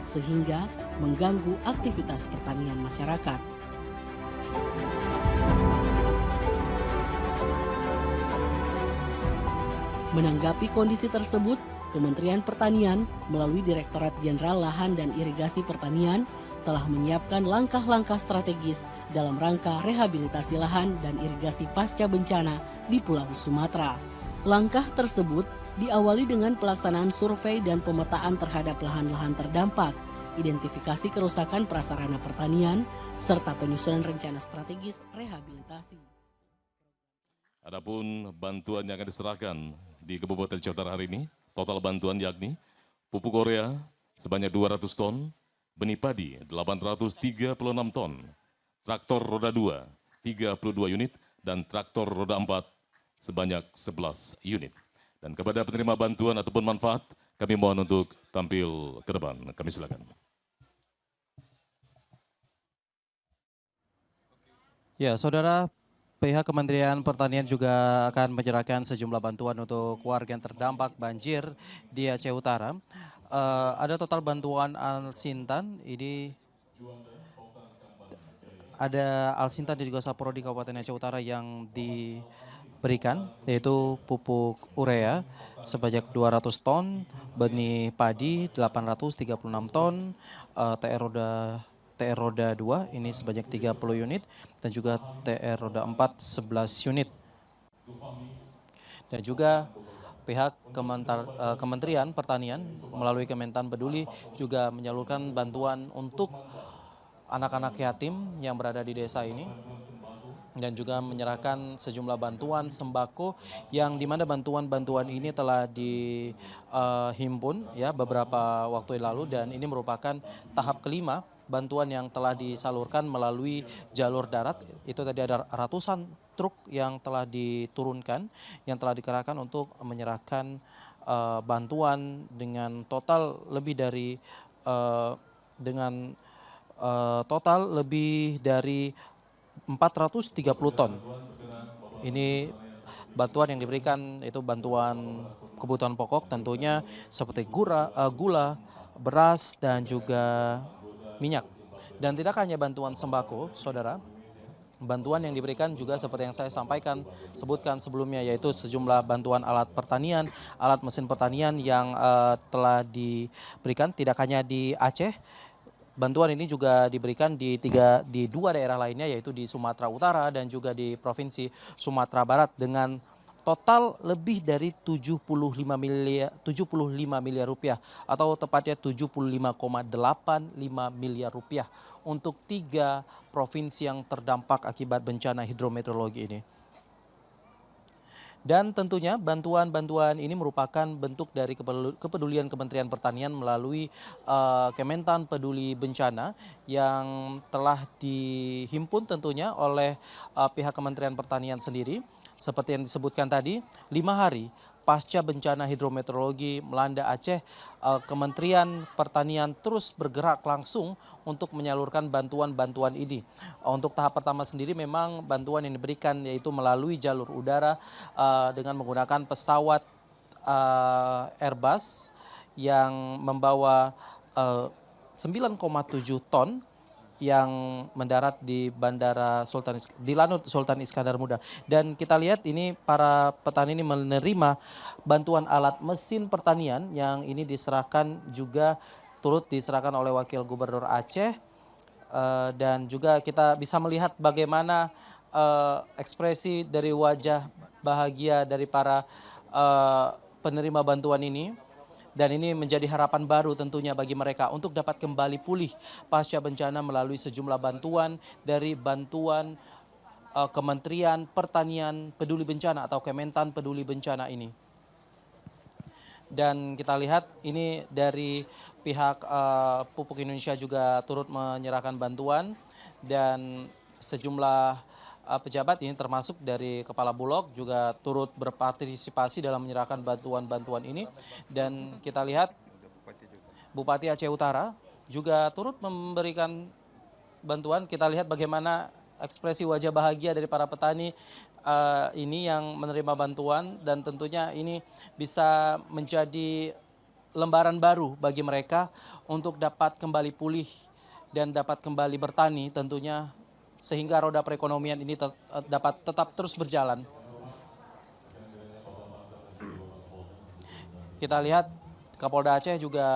sehingga mengganggu aktivitas pertanian masyarakat. Menanggapi kondisi tersebut, Kementerian Pertanian melalui Direktorat Jenderal Lahan dan Irigasi Pertanian telah menyiapkan langkah-langkah strategis dalam rangka rehabilitasi lahan dan irigasi pasca bencana di Pulau Sumatera. Langkah tersebut diawali dengan pelaksanaan survei dan pemetaan terhadap lahan-lahan terdampak, identifikasi kerusakan prasarana pertanian, serta penyusunan rencana strategis rehabilitasi. Adapun bantuan yang akan diserahkan di Kabupaten Aceh Utara hari ini, total bantuan yakni pupuk urea sebanyak 200 ton, benih padi 836 ton, traktor roda 2 32 unit, dan traktor roda 4 sebanyak 11 unit. Dan kepada penerima bantuan ataupun manfaat, kami mohon untuk tampil ke depan. Kami silakan. Ya, Saudara, pihak Kementerian Pertanian juga akan menyerahkan sejumlah bantuan untuk warga yang terdampak banjir di Aceh Utara. Ada total bantuan Alsintan, ini ada Alsintan dan juga Sapro di Kabupaten Aceh Utara yang diberikan, yaitu pupuk urea sebanyak 200 ton, benih padi 836 ton, TR roda 2 ini sebanyak 30 unit, dan juga TR roda 4 11 unit. Dan juga pihak Kementerian Pertanian melalui Kementan Peduli juga menyalurkan bantuan untuk anak-anak yatim yang berada di desa ini, dan juga menyerahkan sejumlah bantuan sembako yang dimana bantuan-bantuan ini telah dihimpun ya beberapa waktu lalu, dan ini merupakan tahap kelima bantuan yang telah disalurkan melalui jalur darat. Itu tadi ada ratusan truk yang telah diturunkan, yang telah dikerahkan untuk menyerahkan bantuan dengan total lebih dari total lebih dari 430 ton. Ini bantuan yang diberikan itu bantuan kebutuhan pokok tentunya seperti gula, beras, dan juga minyak. Dan tidak hanya bantuan sembako, Saudara, bantuan yang diberikan juga seperti yang saya sebutkan sebelumnya, yaitu sejumlah bantuan alat pertanian, alat mesin pertanian yang telah diberikan tidak hanya di Aceh. Bantuan ini juga diberikan di dua daerah lainnya, yaitu di Sumatera Utara dan juga di Provinsi Sumatera Barat, dengan total lebih dari 75 miliar rupiah atau tepatnya 75,85 miliar rupiah untuk 3 provinsi yang terdampak akibat bencana hidrometeorologi ini. Dan tentunya bantuan-bantuan ini merupakan bentuk dari kepedulian Kementerian Pertanian melalui Kementan Peduli Bencana yang telah dihimpun tentunya oleh pihak Kementerian Pertanian sendiri. Seperti yang disebutkan tadi, 5 hari pasca bencana hidrometeorologi melanda Aceh, Kementerian Pertanian terus bergerak langsung untuk menyalurkan bantuan-bantuan ini. Untuk tahap pertama sendiri memang bantuan yang diberikan yaitu melalui jalur udara dengan menggunakan pesawat Airbus yang membawa 9,7 ton yang mendarat di di Lanut Sultan Iskandar Muda. Dan kita lihat ini para petani ini menerima bantuan alat mesin pertanian yang ini diserahkan juga turut diserahkan oleh Wakil Gubernur Aceh. Dan juga kita bisa melihat bagaimana ekspresi dari wajah bahagia dari para penerima bantuan ini. Dan ini menjadi harapan baru tentunya bagi mereka untuk dapat kembali pulih pasca bencana melalui sejumlah bantuan dari bantuan Kementerian Pertanian Peduli Bencana atau Kementan Peduli Bencana ini. Dan kita lihat ini dari pihak Pupuk Indonesia juga turut menyerahkan bantuan dan sejumlah pejabat ini termasuk dari Kepala Bulog juga turut berpartisipasi dalam menyerahkan bantuan-bantuan ini. Dan kita lihat Bupati Aceh Utara juga turut memberikan bantuan. Kita lihat bagaimana ekspresi wajah bahagia dari para petani ini yang menerima bantuan, dan tentunya ini bisa menjadi lembaran baru bagi mereka untuk dapat kembali pulih dan dapat kembali bertani tentunya, sehingga roda perekonomian ini dapat tetap terus berjalan. Kita lihat Kapolda Aceh juga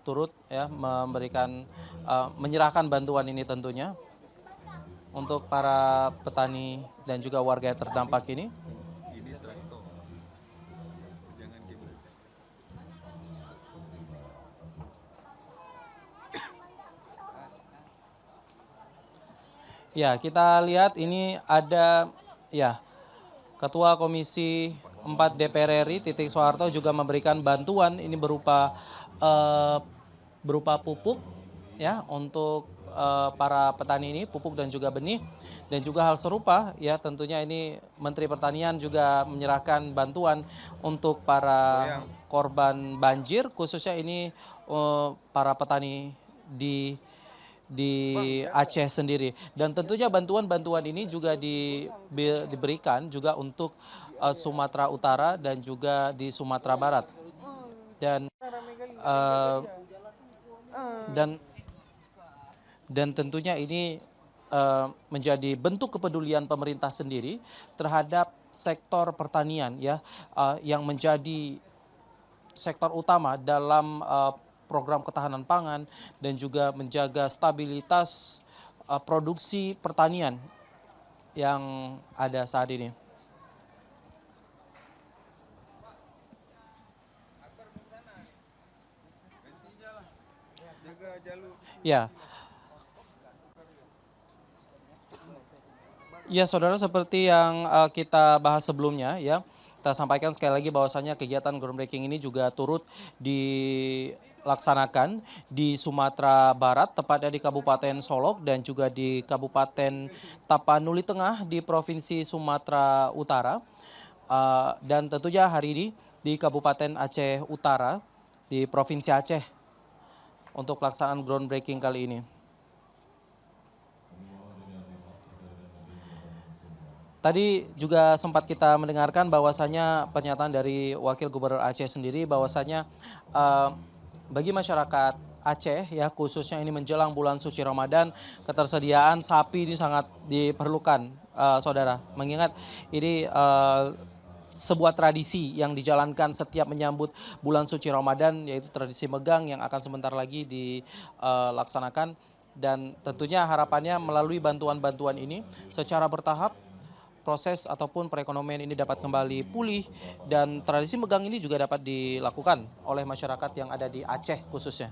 turut memberikan menyerahkan bantuan ini tentunya untuk para petani dan juga warga yang terdampak ini. Ya, kita lihat ini ada Ketua Komisi 4 DPR RI Titik Soeharto juga memberikan bantuan ini berupa pupuk untuk para petani ini, pupuk dan juga benih. Dan juga hal serupa tentunya ini Menteri Pertanian juga menyerahkan bantuan untuk para korban banjir, khususnya ini para petani di Aceh sendiri. Dan tentunya bantuan-bantuan ini juga diberikan juga untuk Sumatera Utara dan juga di Sumatera Barat. Dan tentunya ini menjadi bentuk kepedulian pemerintah sendiri terhadap sektor pertanian yang menjadi sektor utama dalam program ketahanan pangan dan juga menjaga stabilitas produksi pertanian yang ada saat ini. Ya, saudara, seperti yang kita bahas sebelumnya kita sampaikan sekali lagi bahwasanya kegiatan groundbreaking ini juga turut dilaksanakan di Sumatera Barat, tepatnya di Kabupaten Solok dan juga di Kabupaten Tapanuli Tengah di Provinsi Sumatera Utara. Dan tentunya hari ini di Kabupaten Aceh Utara di Provinsi Aceh untuk pelaksanaan groundbreaking kali ini. Tadi juga sempat kita mendengarkan bahwasanya pernyataan dari Wakil Gubernur Aceh sendiri bahwasanya bagi masyarakat Aceh khususnya ini menjelang bulan suci Ramadan, ketersediaan sapi ini sangat diperlukan, saudara. Mengingat ini sebuah tradisi yang dijalankan setiap menyambut bulan suci Ramadan, yaitu tradisi megang yang akan sebentar lagi dilaksanakan. Dan tentunya harapannya melalui bantuan-bantuan ini secara bertahap proses ataupun perekonomian ini dapat kembali pulih, dan tradisi megang ini juga dapat dilakukan oleh masyarakat yang ada di Aceh khususnya.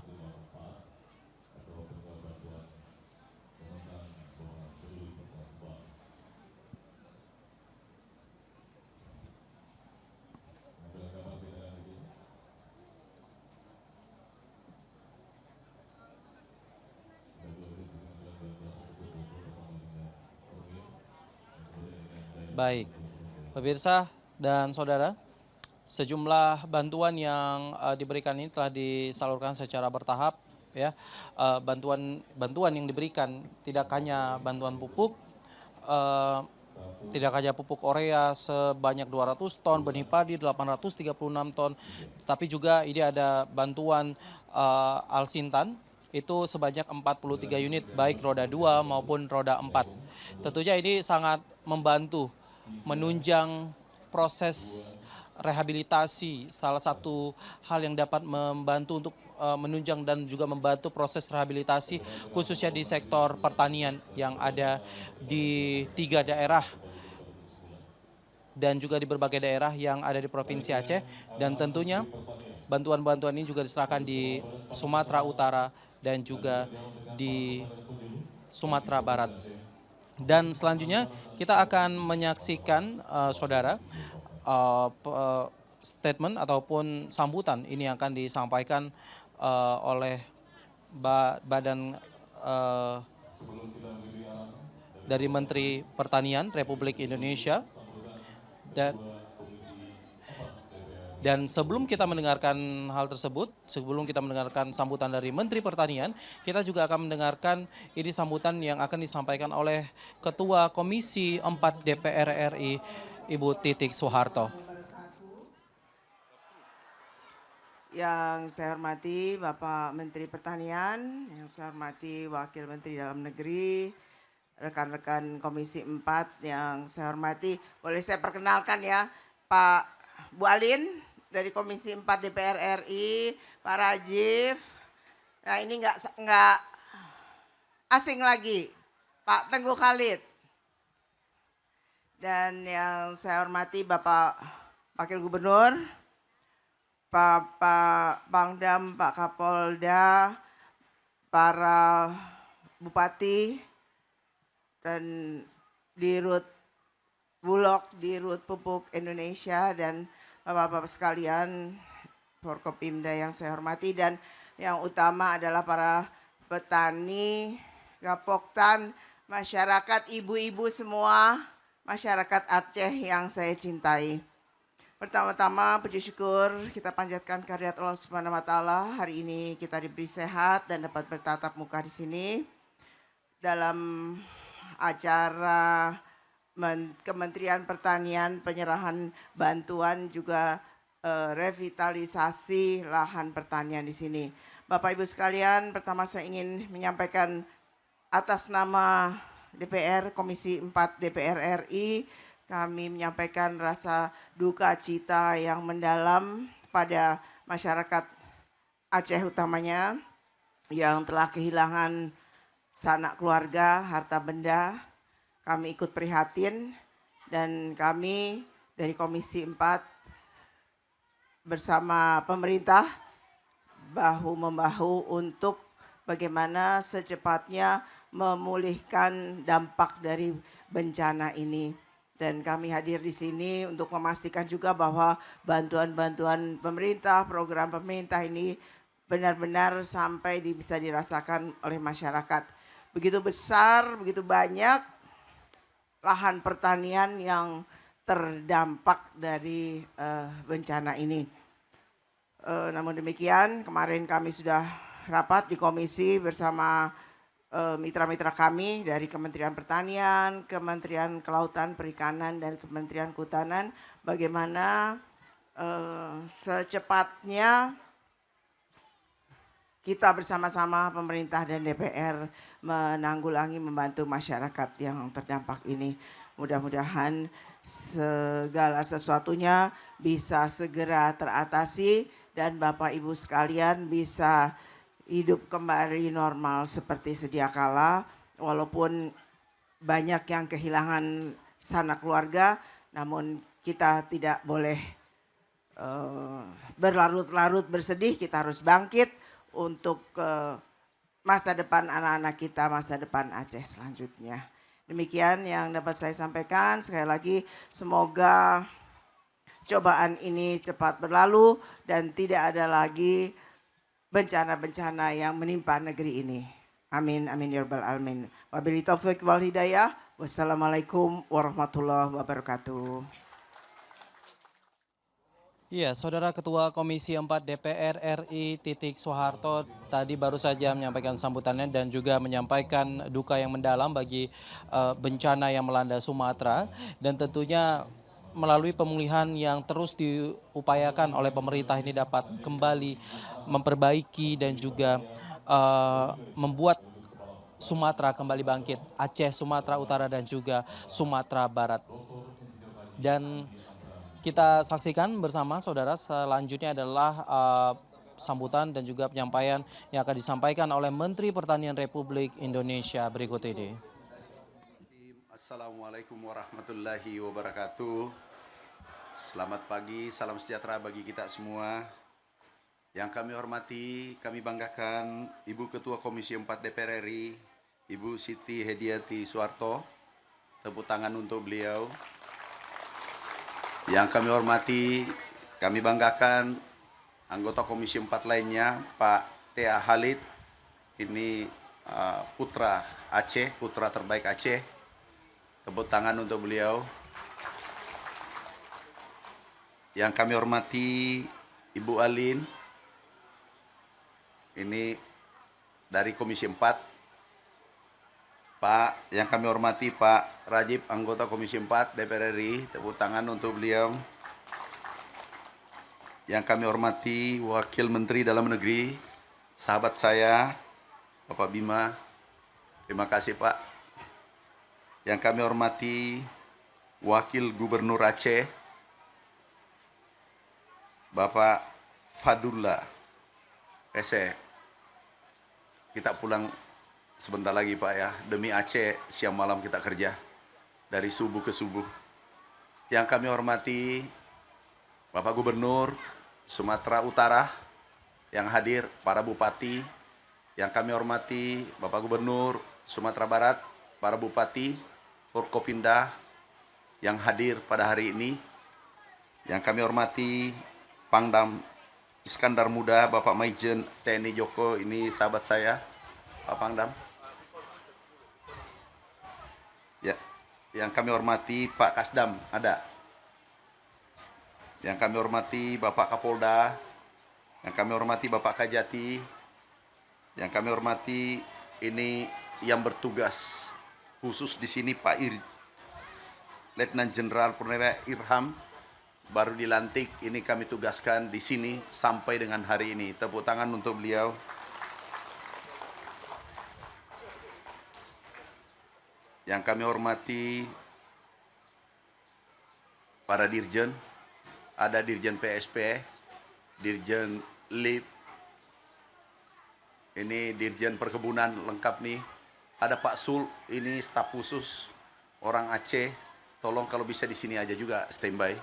Baik, pemirsa dan saudara, Sejumlah bantuan yang diberikan ini telah disalurkan secara bertahap, ya. Bantuan yang diberikan tidak hanya bantuan pupuk, tidak hanya pupuk urea sebanyak 200 ton, benih padi 836 ton, tapi juga ini ada bantuan alsintan itu sebanyak 43 unit baik roda 2 maupun roda 4. Tentunya ini sangat membantu menunjang proses rehabilitasi, salah satu hal yang dapat membantu untuk menunjang dan juga membantu proses rehabilitasi khususnya di sektor pertanian yang ada di 3 daerah dan juga di berbagai daerah yang ada di Provinsi Aceh, dan tentunya bantuan-bantuan ini juga diserahkan di Sumatera Utara dan juga di Sumatera Barat. Dan selanjutnya kita akan menyaksikan saudara statement ataupun sambutan ini yang akan disampaikan oleh badan dari Menteri Pertanian Republik Indonesia. Dan sebelum kita mendengarkan hal tersebut, sebelum kita mendengarkan sambutan dari Menteri Pertanian, kita juga akan mendengarkan ini sambutan yang akan disampaikan oleh Ketua Komisi 4 DPR RI, Ibu Titik Soeharto. Yang saya hormati Bapak Menteri Pertanian, yang saya hormati Wakil Menteri Dalam Negeri, rekan-rekan Komisi 4 yang saya hormati, boleh saya perkenalkan ya, Pak Bu Alin dari Komisi 4 DPR RI, Pak Rajif, nah ini nggak asing lagi, Pak Tenggu Khalid, dan yang saya hormati Bapak Wakil Gubernur, Pak Pangdam, Pak Kapolda, para Bupati, dan Dirut Bulog, Dirut Pupuk Indonesia, dan Bapak-Bapak sekalian, Forkopimda yang saya hormati, dan yang utama adalah para petani, Gapoktan, masyarakat, ibu-ibu semua, masyarakat Aceh yang saya cintai. Pertama-tama puji syukur kita panjatkan kehadirat Allah Subhanahu wa taala. Hari ini kita diberi sehat dan dapat bertatap muka di sini dalam acara Kementerian Pertanian, penyerahan bantuan juga revitalisasi lahan pertanian di sini. Bapak Ibu sekalian, pertama saya ingin menyampaikan atas nama DPR Komisi 4 DPR RI, kami menyampaikan rasa duka cita yang mendalam pada masyarakat Aceh utamanya yang telah kehilangan sanak keluarga, harta benda. Kami ikut prihatin dan kami dari Komisi 4 bersama pemerintah bahu-membahu untuk bagaimana secepatnya memulihkan dampak dari bencana ini. Dan kami hadir di sini untuk memastikan juga bahwa bantuan-bantuan pemerintah, program pemerintah ini benar-benar sampai bisa dirasakan oleh masyarakat. Begitu besar, begitu banyak lahan pertanian yang terdampak dari bencana ini. Namun demikian, kemarin kami sudah rapat di komisi bersama mitra-mitra kami dari Kementerian Pertanian, Kementerian Kelautan, Perikanan, dan Kementerian Kehutanan, bagaimana secepatnya kita bersama-sama pemerintah dan DPR menanggulangi, membantu masyarakat yang terdampak ini. Mudah-mudahan segala sesuatunya bisa segera teratasi dan Bapak Ibu sekalian bisa hidup kembali normal seperti sedia kala. Walaupun banyak yang kehilangan sanak keluarga, namun kita tidak boleh berlarut-larut bersedih, kita harus bangkit untuk masa depan anak-anak kita, masa depan Aceh selanjutnya. Demikian yang dapat saya sampaikan. Sekali lagi semoga cobaan ini cepat berlalu dan tidak ada lagi bencana-bencana yang menimpa negeri ini. Amin, amin ya rabbal alamin. Wabillahi taufiq wal hidayah. Wassalamualaikum warahmatullahi wabarakatuh. Iya, Saudara Ketua Komisi 4 DPR RI Titik Soeharto tadi baru saja menyampaikan sambutannya dan juga menyampaikan duka yang mendalam bagi bencana yang melanda Sumatera, dan tentunya melalui pemulihan yang terus diupayakan oleh pemerintah ini dapat kembali memperbaiki dan juga membuat Sumatera kembali bangkit, Aceh, Sumatera Utara dan juga Sumatera Barat. Dan kita saksikan bersama saudara, selanjutnya adalah sambutan dan juga penyampaian yang akan disampaikan oleh Menteri Pertanian Republik Indonesia berikut ini. Assalamualaikum warahmatullahi wabarakatuh. Selamat pagi, salam sejahtera bagi kita semua. Yang kami hormati, kami banggakan Ibu Ketua Komisi 4 DPR RI, Ibu Siti Hediati Soeharto. Tepuk tangan untuk beliau. Yang kami hormati, kami banggakan anggota Komisi 4 lainnya, Pak Tea Halid, ini putra Aceh, putra terbaik Aceh. Tepuk tangan untuk beliau. Yang kami hormati Ibu Alin, ini dari Komisi 4. Pak, yang kami hormati Pak Rajib, anggota Komisi 4 DPR RI, tepuk tangan untuk beliau. Yang kami hormati Wakil Menteri Dalam Negeri, sahabat saya, Bapak Bima, terima kasih Pak. Yang kami hormati Wakil Gubernur Aceh, Bapak Fadullah Ese. Kita pulang sebentar lagi Pak ya, demi Aceh siang malam kita kerja dari subuh ke subuh. Yang kami hormati Bapak Gubernur Sumatera Utara yang hadir, para bupati. Yang kami hormati Bapak Gubernur Sumatera Barat, para bupati, Forkopimda yang hadir pada hari ini. Yang kami hormati Pangdam Iskandar Muda, Bapak Maijen TNI Joko, ini sahabat saya, Pak Pangdam. Ya, yang kami hormati Pak Kasdam ada. Yang kami hormati Bapak Kapolda, yang kami hormati Bapak Kajati, yang kami hormati ini yang bertugas khusus di sini Pak Letnan Jenderal Purnawirawan Irham, baru dilantik, ini kami tugaskan di sini sampai dengan hari ini. Tepuk tangan untuk beliau. Yang kami hormati para dirjen, ada Dirjen PSP, Dirjen LIP, ini Dirjen Perkebunan lengkap nih. Ada Pak Sul, ini staf khusus orang Aceh, tolong kalau bisa di sini aja juga standby.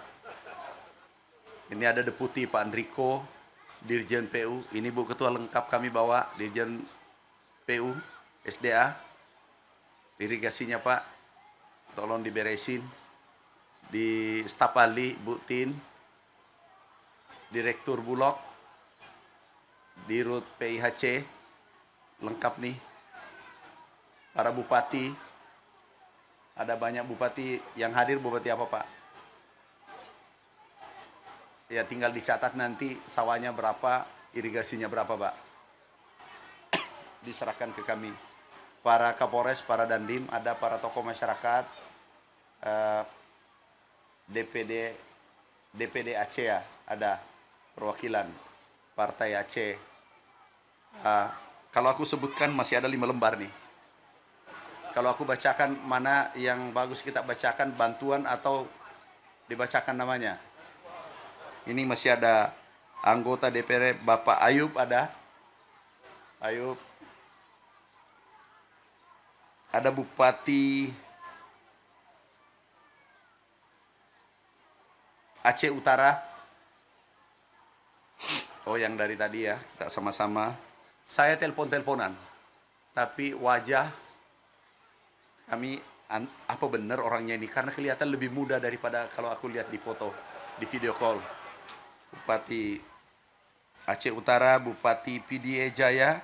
Ini ada Deputi Pak Andriko, Dirjen PU, ini Bu Ketua lengkap kami bawa, Dirjen PU, SDA. Irigasinya Pak, tolong diberesin. Di staf ahli, Bu Tin, Direktur Bulog, Dirut PIHC, lengkap nih. Para bupati, ada banyak bupati yang hadir. Bupati apa Pak? Ya tinggal dicatat nanti sawahnya berapa, irigasinya berapa Pak. Diserahkan ke kami. Para Kapolres, para Dandim, ada para tokoh masyarakat, DPD Aceh ya, ada perwakilan Partai Aceh. Kalau aku sebutkan masih ada 5 lembar nih. Kalau aku bacakan mana yang bagus kita bacakan, bantuan atau dibacakan namanya. Ini masih ada anggota DPR Bapak Ayub ada. Ayub. Ada Bupati Aceh Utara. Oh yang dari tadi ya, kita sama-sama. Saya telepon-teleponan, tapi wajah kami, apa benar orangnya ini? Karena kelihatan lebih muda daripada kalau aku lihat di foto, di video call. Bupati Aceh Utara, Bupati PDA Jaya,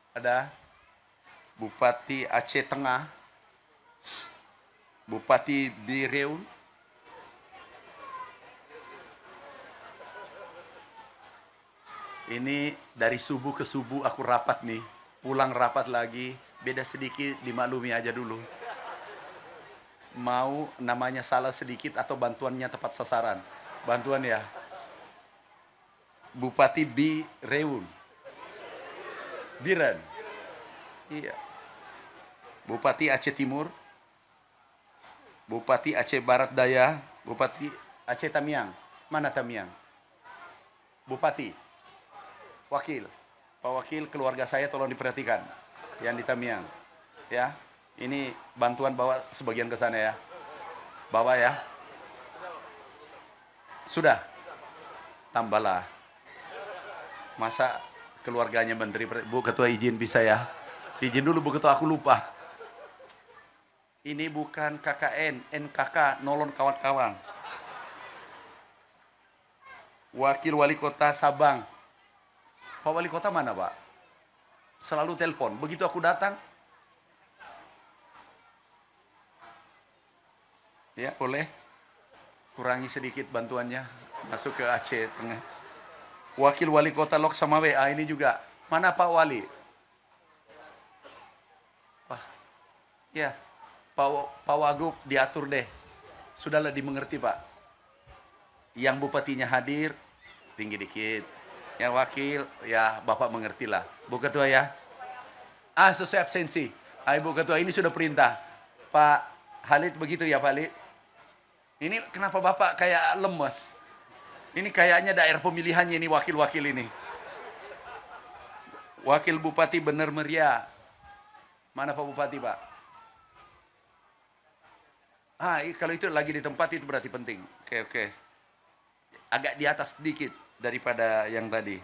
ada Bupati Aceh Tengah, Bupati Bireun, Ini dari subuh ke subuh aku rapat nih, pulang rapat lagi, beda sedikit dimaklumi aja dulu. Mau namanya salah sedikit atau bantuannya tepat sasaran. Bantuan ya. Bupati Biren. Iya. Bupati Aceh Timur, Bupati Aceh Barat Daya, Bupati Aceh Tamiang. Mana Tamiang? Bupati, Wakil, Pak Wakil, keluarga saya tolong diperhatikan, yang di Tamiang, ya. Ini bantuan bawa sebagian ke sana ya, bawa ya. Sudah, tambahlah. Masa keluarganya menteri, Bu Ketua izin bisa ya? Izin dulu Bu Ketua, aku lupa. Ini bukan KKN, NKK, nolong kawan-kawan. Wakil Wali Kota Sabang. Pak Wali Kota mana Pak? Selalu telepon, begitu aku datang. Ya boleh, kurangi sedikit bantuannya, masuk ke Aceh Tengah. Wakil Wali Kota Lok Samawe, ini juga. Mana Pak Wali? Wah, ya, Pak Wagub diatur deh. Sudahlah dimengerti Pak. Yang bupatinya hadir, tinggi dikit. Yang wakil, ya Bapak mengertilah. Bu Ketua ya. Sesuai absensi. Bu Ketua, ini sudah perintah. Pak Halid begitu ya Pak Halid? Ini kenapa Bapak kayak lemes? Ini kayaknya daerah pemilihannya ini wakil-wakil ini. Wakil Bupati Bener Meriah. Mana Pak Bupati Pak? Kalau itu lagi di tempat itu berarti penting. Oke. Agak di atas sedikit daripada yang tadi.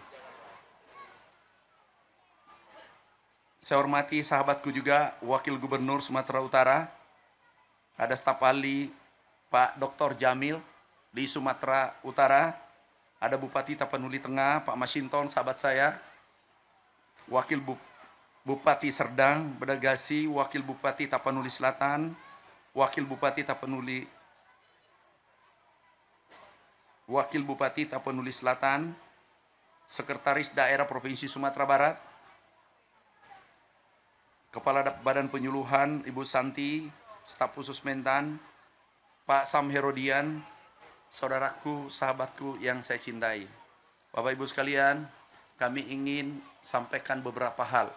Saya hormati sahabatku juga, Wakil Gubernur Sumatera Utara. Ada staf ahli Pak Dr. Jamil di Sumatera Utara. Ada Bupati Tapanuli Tengah, Pak Masinton, sahabat saya. Wakil Bupati Serdang, Bedagasi, Wakil Bupati Tapanuli Selatan, Wakil Bupati Tapanuli Selatan, Sekretaris Daerah Provinsi Sumatera Barat, Kepala Badan Penyuluhan Ibu Santi, Staf Khusus Mentan, Pak Sam Herodian, saudaraku, sahabatku yang saya cintai. Bapak Ibu sekalian, kami ingin sampaikan beberapa hal.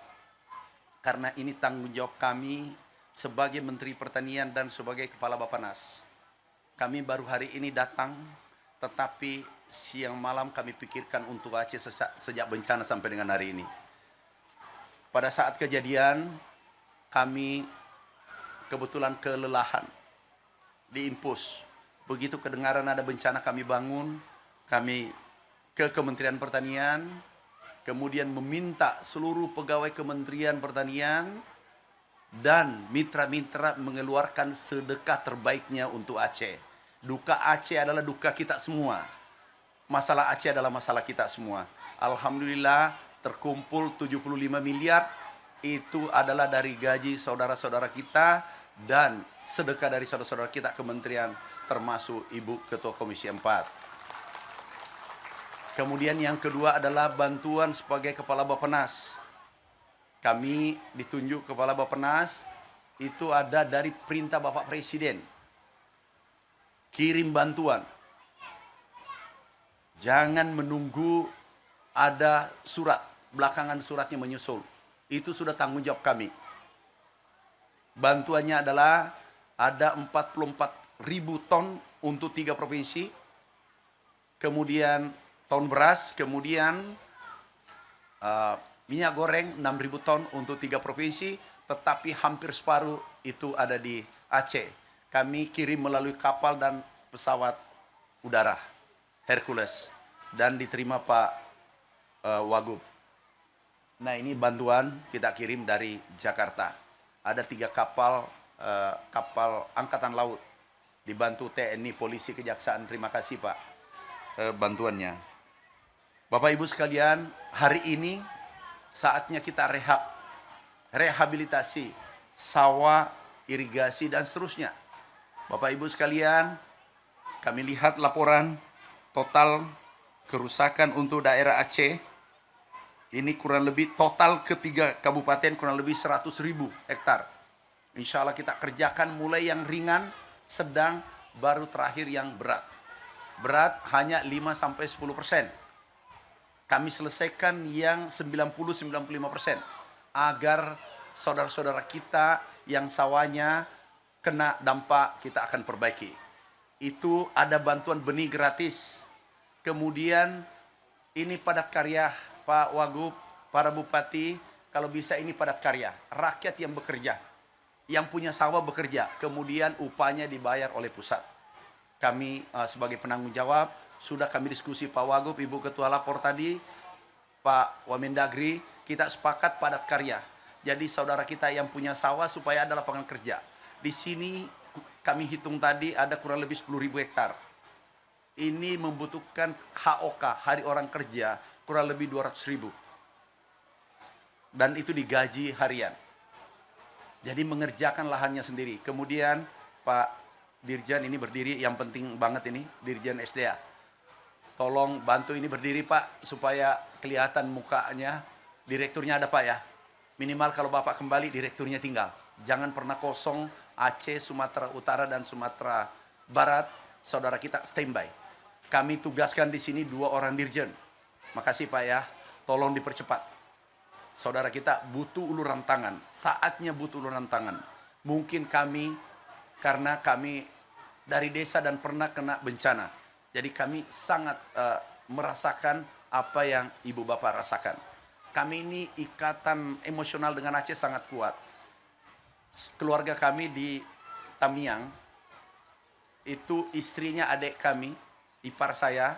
Karena ini tanggung jawab kami sebagai Menteri Pertanian dan sebagai Kepala Bappenas. Kami baru hari ini datang, tetapi siang malam kami pikirkan untuk Aceh sejak bencana sampai dengan hari ini. Pada saat kejadian, kami kebetulan kelelahan, diimpus. Begitu kedengaran ada bencana kami bangun, kami ke Kementerian Pertanian, kemudian meminta seluruh pegawai Kementerian Pertanian dan mitra-mitra mengeluarkan sedekah terbaiknya untuk Aceh. Duka Aceh adalah duka kita semua. Masalah Aceh adalah masalah kita semua. Alhamdulillah terkumpul 75 miliar, itu adalah dari gaji saudara-saudara kita dan sedekah dari saudara-saudara kita kementerian, termasuk Ibu Ketua Komisi 4. Kemudian yang kedua adalah bantuan sebagai Kepala Bappenas. Kami ditunjuk Kepala Bappenas, itu ada dari perintah Bapak Presiden. Kirim bantuan. Jangan menunggu ada surat, belakangan suratnya menyusul. Itu sudah tanggung jawab kami. Bantuannya adalah ada 44.000 ton untuk 3 provinsi, kemudian ton beras, kemudian minyak goreng 6.000 ton untuk 3 provinsi, tetapi hampir separuh itu ada di Aceh. Kami kirim melalui kapal dan pesawat udara Hercules dan diterima Pak Wagub. Nah, ini bantuan kita kirim dari Jakarta. Ada 3 kapal angkatan laut, dibantu TNI, polisi, kejaksaan. Terima kasih Pak bantuannya. Bapak Ibu sekalian, hari ini saatnya kita rehabilitasi sawah, irigasi dan seterusnya. Bapak Ibu sekalian, kami lihat laporan total kerusakan untuk daerah Aceh Ini kurang lebih total ketiga kabupaten kurang lebih 100.000 hektar. Insya Allah kita kerjakan mulai yang ringan, sedang, baru terakhir yang berat. Berat hanya 5-10%. Kami selesaikan yang 90-95% agar saudara-saudara kita yang sawahnya kena dampak kita akan perbaiki. Itu ada bantuan benih gratis. Kemudian ini padat karya Pak Wagub, para bupati, kalau bisa ini padat karya. Rakyat yang bekerja, yang punya sawah bekerja, kemudian upahnya dibayar oleh pusat. Kami sebagai penanggung jawab, sudah kami diskusi Pak Wagub, Ibu Ketua Lapor tadi, Pak Wamendagri, kita sepakat padat karya. Jadi saudara kita yang punya sawah supaya ada lapangan kerja. Di sini kami hitung tadi ada kurang lebih 10.000 hektar. Ini membutuhkan HOK, hari orang kerja, kurang lebih 200.000. Dan itu digaji harian. Jadi mengerjakan lahannya sendiri. Kemudian Pak Dirjen ini berdiri, yang penting banget ini, Dirjen SDA. Tolong bantu ini berdiri Pak, supaya kelihatan mukanya. Direkturnya ada Pak ya. Minimal kalau Bapak kembali, direkturnya tinggal. Jangan pernah kosong. Aceh, Sumatera Utara, dan Sumatera Barat, saudara kita standby. Kami tugaskan di sini 2 orang dirjen. Makasih Pak ya, tolong dipercepat. Saudara kita butuh uluran tangan, saatnya butuh uluran tangan. Mungkin kami, karena kami dari desa dan pernah kena bencana, jadi kami sangat merasakan apa yang Ibu Bapak rasakan. Kami ini ikatan emosional dengan Aceh sangat kuat. Keluarga kami di Tamiang, itu istrinya adik kami, ipar saya,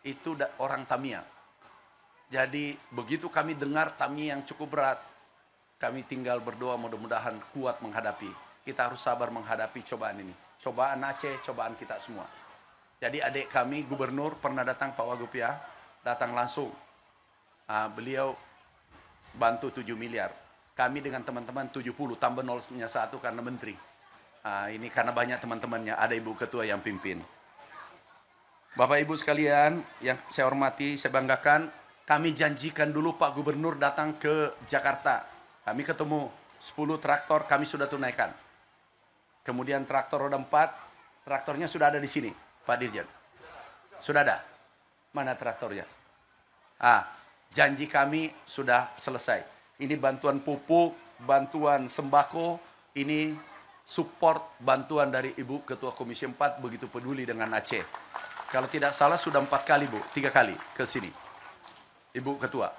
itu orang Tamiang. Jadi begitu kami dengar Tamiang cukup berat, kami tinggal berdoa mudah-mudahan kuat menghadapi. Kita harus sabar menghadapi cobaan ini. Cobaan Aceh, cobaan kita semua. Jadi adik kami, gubernur, pernah datang Pak Wagub ya, datang langsung. Beliau bantu 7 miliar. Kami dengan teman-teman 70, tambah 0-1 karena menteri. Ini karena banyak teman-temannya, ada Ibu Ketua yang pimpin. Bapak Ibu sekalian yang saya hormati, saya banggakan, kami janjikan dulu Pak Gubernur datang ke Jakarta. Kami ketemu 10 traktor, kami sudah tunaikan. Kemudian traktor roda 4, traktornya sudah ada di sini, Pak Dirjen. Sudah ada. Mana traktornya? Janji kami sudah selesai. Ini bantuan pupuk, bantuan sembako, ini support bantuan dari Ibu Ketua Komisi 4 begitu peduli dengan Aceh. Kalau tidak salah sudah 4 kali Bu, 3 kali ke sini. Ibu Ketua,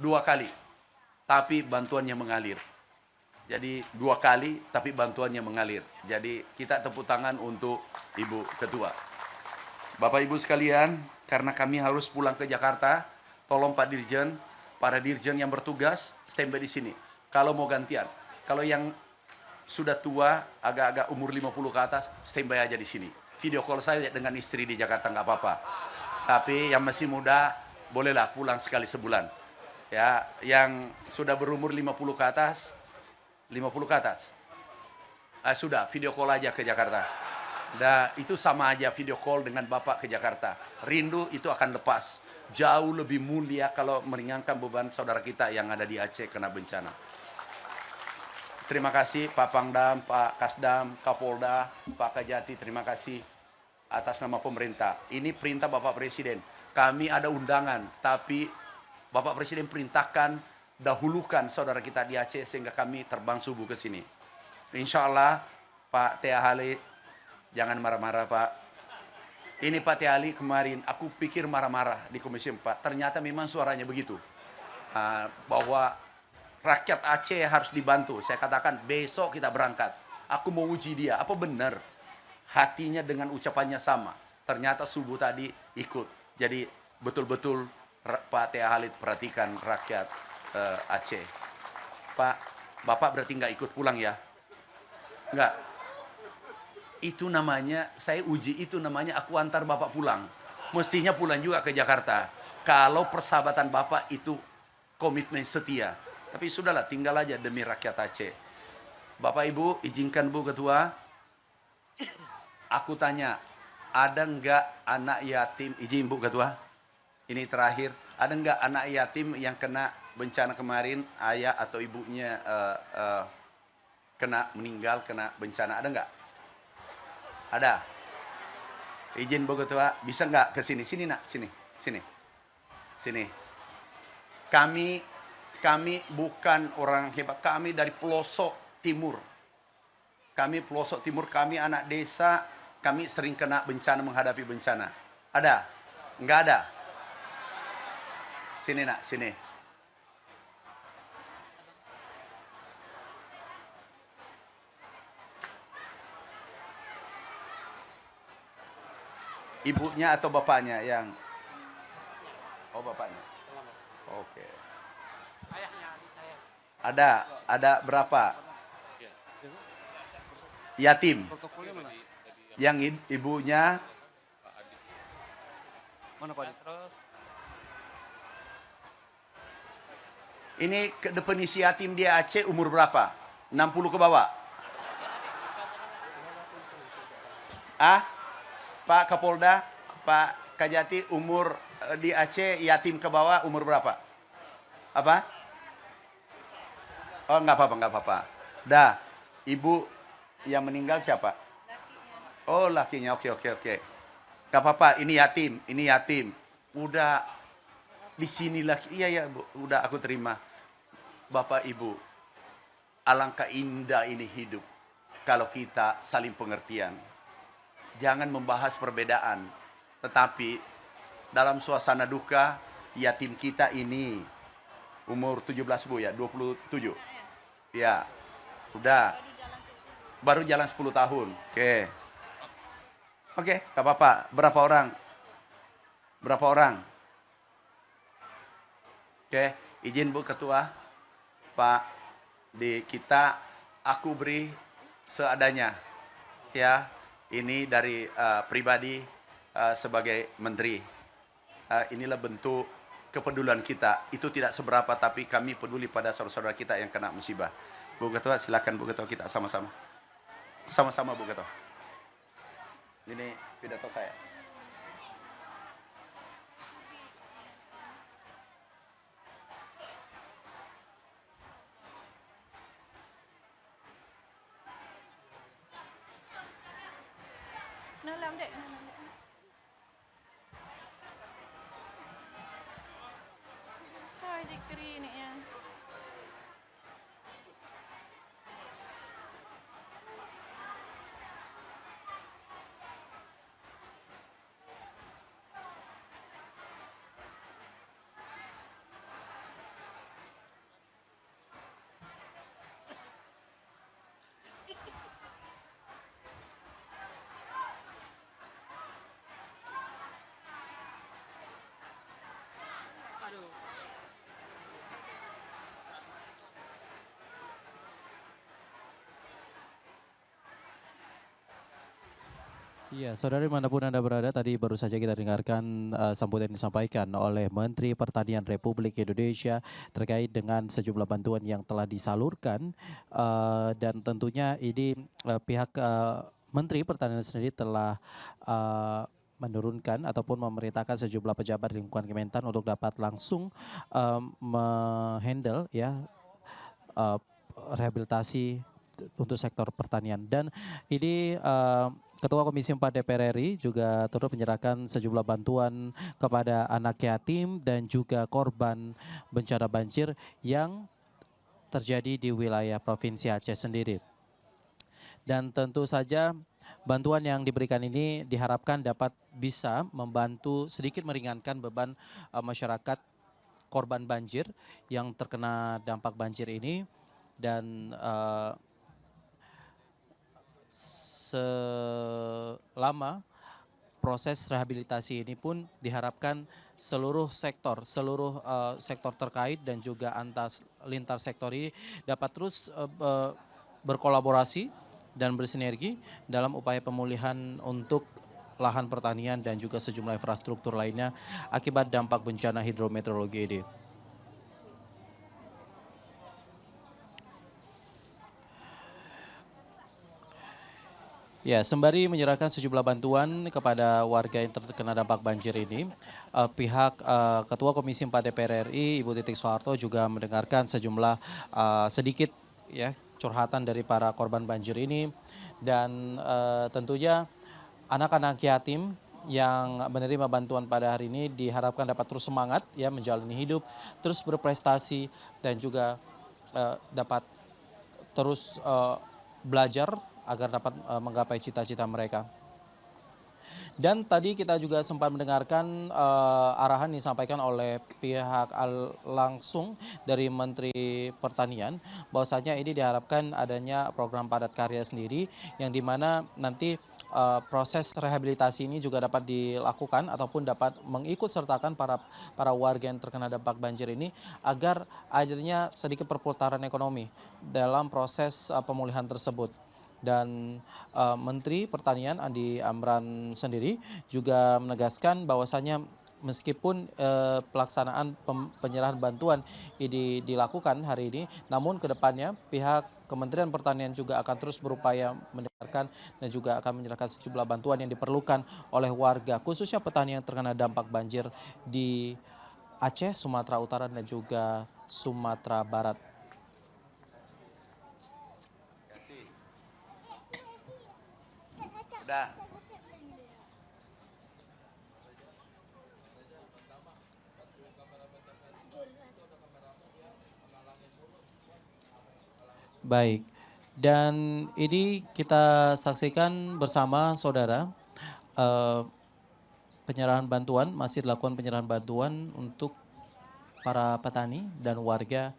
2 kali, tapi bantuannya mengalir. Jadi 2 kali, tapi bantuannya mengalir. Jadi kita tepuk tangan untuk Ibu Ketua. Bapak Ibu sekalian, karena kami harus pulang ke Jakarta, tolong Pak Dirjen, para dirjen yang bertugas, standby di sini. Kalau mau gantian, kalau yang sudah tua, agak-agak umur 50 ke atas, standby aja di sini. Video call saya dengan istri di Jakarta nggak apa-apa. Tapi yang masih muda, bolehlah pulang sekali sebulan. Ya, yang sudah berumur 50 ke atas, 50 ke atas. Sudah, video call aja ke Jakarta. Dan itu sama aja video call dengan Bapak ke Jakarta. Rindu itu akan lepas. Jauh lebih mulia kalau meringankan beban saudara kita yang ada di Aceh kena bencana. Terima kasih Pak Pangdam, Pak Kasdam, Kapolda, Pak Kajati, terima kasih atas nama pemerintah. Ini perintah Bapak Presiden. Kami ada undangan, tapi Bapak Presiden perintahkan dahulukan saudara kita di Aceh sehingga kami terbang subuh ke sini. Insya Allah Pak Tia Hali, jangan marah-marah Pak. Ini Pak Tia Ali kemarin, aku pikir marah-marah di Komisi 4. Ternyata memang suaranya begitu. Bahwa rakyat Aceh harus dibantu. Saya katakan besok kita berangkat. Aku mau uji dia, apa benar hatinya dengan ucapannya sama. Ternyata subuh tadi ikut. Jadi betul-betul Pak Tia Halid perhatikan rakyat Aceh. Pak, Bapak berarti nggak ikut pulang ya? Nggak. Itu namanya, saya uji itu namanya aku antar Bapak pulang. Mestinya pulang juga ke Jakarta. Kalau persahabatan Bapak itu komitmen setia. Tapi sudahlah, tinggal aja demi rakyat Aceh. Bapak Ibu, izinkan Bu Ketua. Aku tanya, ada enggak anak yatim, izin Bu Ketua. Ini terakhir, Ada nggak anak yatim yang kena bencana kemarin, ayah atau ibunya kena meninggal, kena bencana, ada nggak? Ada. Izin Bu Ketua, bisa nggak ke sini? Sini nak, sini. Kami bukan orang hebat, kami dari pelosok timur. Kami anak desa, kami sering kena bencana, menghadapi bencana. Ada? Nggak ada? Sini nak, sini. Ibunya atau bapaknya yang? Oh, bapaknya. Oke. Ada berapa? Yatim. Yang ibunya? Mana Pak? Ini definisi yatim di Aceh umur berapa? 60 ke bawah? Pak Kapolda, Pak Kajati, umur di Aceh yatim ke bawah umur berapa? Apa? Oh, nggak apa-apa. Dah, ibu yang meninggal siapa? Oh, lakinya. Oke. Nggak apa-apa, ini yatim. Udah di sini laki. Iya, Bu. Udah aku terima. Bapak Ibu, alangkah indah ini hidup kalau kita saling pengertian. Jangan membahas perbedaan, tetapi dalam suasana duka, yatim kita ini umur 17 Bu ya, 27. Ya, udah. Baru jalan 10 tahun. Oke, gak apa-apa. Berapa orang? Oke, izin Bu Ketua. Pak, aku beri seadanya. Ya, ini dari pribadi sebagai menteri. Inilah bentuk kepedulian kita. Itu tidak seberapa, tapi kami peduli pada saudara-saudara kita yang kena musibah. Bu Ketua, silakan Bu Ketua, kita sama-sama. Sama-sama Bu Ketua. Ini pidato saya. Iya, saudara dimanapun Anda berada, tadi baru saja kita dengarkan sambutan yang disampaikan oleh Menteri Pertanian Republik Indonesia terkait dengan sejumlah bantuan yang telah disalurkan dan tentunya ini pihak Menteri Pertanian sendiri telah menurunkan ataupun memerintahkan sejumlah pejabat lingkungan Kementan untuk dapat langsung menghandle ya rehabilitasi untuk sektor pertanian. Dan ini Ketua Komisi 4 DPR RI juga turut menyerahkan sejumlah bantuan kepada anak yatim dan juga korban bencana banjir yang terjadi di wilayah Provinsi Aceh sendiri. Dan tentu saja bantuan yang diberikan ini diharapkan dapat bisa membantu sedikit meringankan beban masyarakat korban banjir yang terkena dampak banjir ini. Dan selama proses rehabilitasi ini pun diharapkan seluruh sektor terkait dan juga lintas sektor ini dapat terus berkolaborasi dan bersinergi dalam upaya pemulihan untuk lahan pertanian dan juga sejumlah infrastruktur lainnya akibat dampak bencana hidrometeorologi ini. Ya, sembari menyerahkan sejumlah bantuan kepada warga yang terkena dampak banjir ini, pihak Ketua Komisi 4 DPR RI, Ibu Titik Soeharto juga mendengarkan sejumlah sedikit ya curhatan dari para korban banjir ini dan tentunya anak-anak yatim yang menerima bantuan pada hari ini diharapkan dapat terus semangat ya menjalani hidup, terus berprestasi dan juga dapat terus belajar agar dapat menggapai cita-cita mereka. Dan tadi kita juga sempat mendengarkan arahan disampaikan oleh pihak langsung dari Menteri Pertanian bahwasanya ini diharapkan adanya program padat karya sendiri yang dimana nanti proses rehabilitasi ini juga dapat dilakukan ataupun dapat mengikut sertakan para warga yang terkena dampak banjir ini agar adanya sedikit perputaran ekonomi dalam proses pemulihan tersebut. Dan Menteri Pertanian Andi Amran sendiri juga menegaskan bahwasanya meskipun pelaksanaan penyerahan bantuan ini dilakukan hari ini, namun kedepannya pihak Kementerian Pertanian juga akan terus berupaya mendengarkan dan juga akan menyerahkan sejumlah bantuan yang diperlukan oleh warga, khususnya petani yang terkena dampak banjir di Aceh, Sumatera Utara dan juga Sumatera Barat. Udah. Baik, dan ini kita saksikan bersama saudara penyerahan bantuan, masih dilakukan penyerahan bantuan untuk para petani dan warga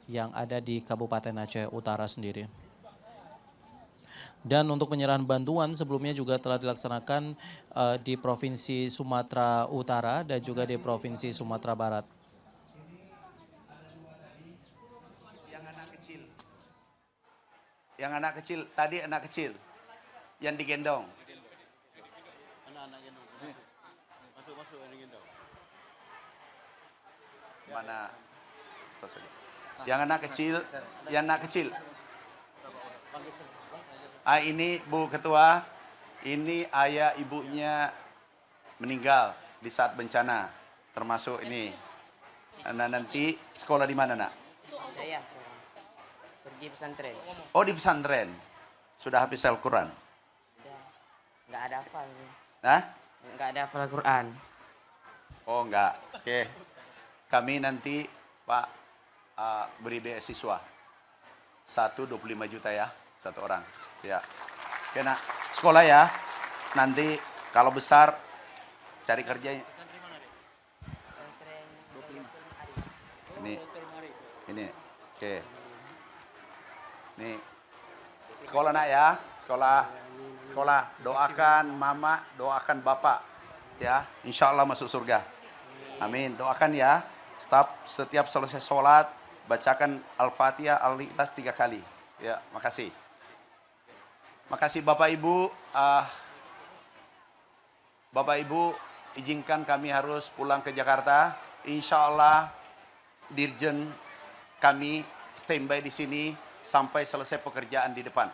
yang ada di Kabupaten Aceh Utara sendiri. Dan untuk penyerahan bantuan sebelumnya juga telah dilaksanakan di Provinsi Sumatera Utara dan juga di Provinsi Sumatera Barat. Yang anak kecil, tadi anak kecil yang digendong. Anak-anak gendong. Masuk yang digendong. Mana? Yang anak kecil. Ini Bu Ketua, ini ayah ibunya meninggal di saat bencana, termasuk ini. Nah, nanti sekolah di mana, Nak? Saya pergi pesantren. Oh, di pesantren. Sudah hafal Al-Quran? Enggak ada hafal. Hah? Enggak ada hafal Al-Quran. Oh, enggak. Oke. Kami nanti, Pak, beri beasiswa. 25 juta ya, satu orang. Ya. Oke, Nak. Sekolah ya. Nanti kalau besar cari kerjanya. Ini. Oke. Nih. Sekolah, Nak ya. Sekolah. Doakan mama, doakan bapak. Ya, insya Allah masuk surga. Amin. Doakan ya. Setiap selesai sholat, bacakan Al-Fatihah, Al-Ikhlas 3 kali. Ya, makasih. Makasih Bapak Ibu. Bapak Ibu, izinkan kami harus pulang ke Jakarta. Insya Allah Dirjen kami standby di sini sampai selesai pekerjaan di depan.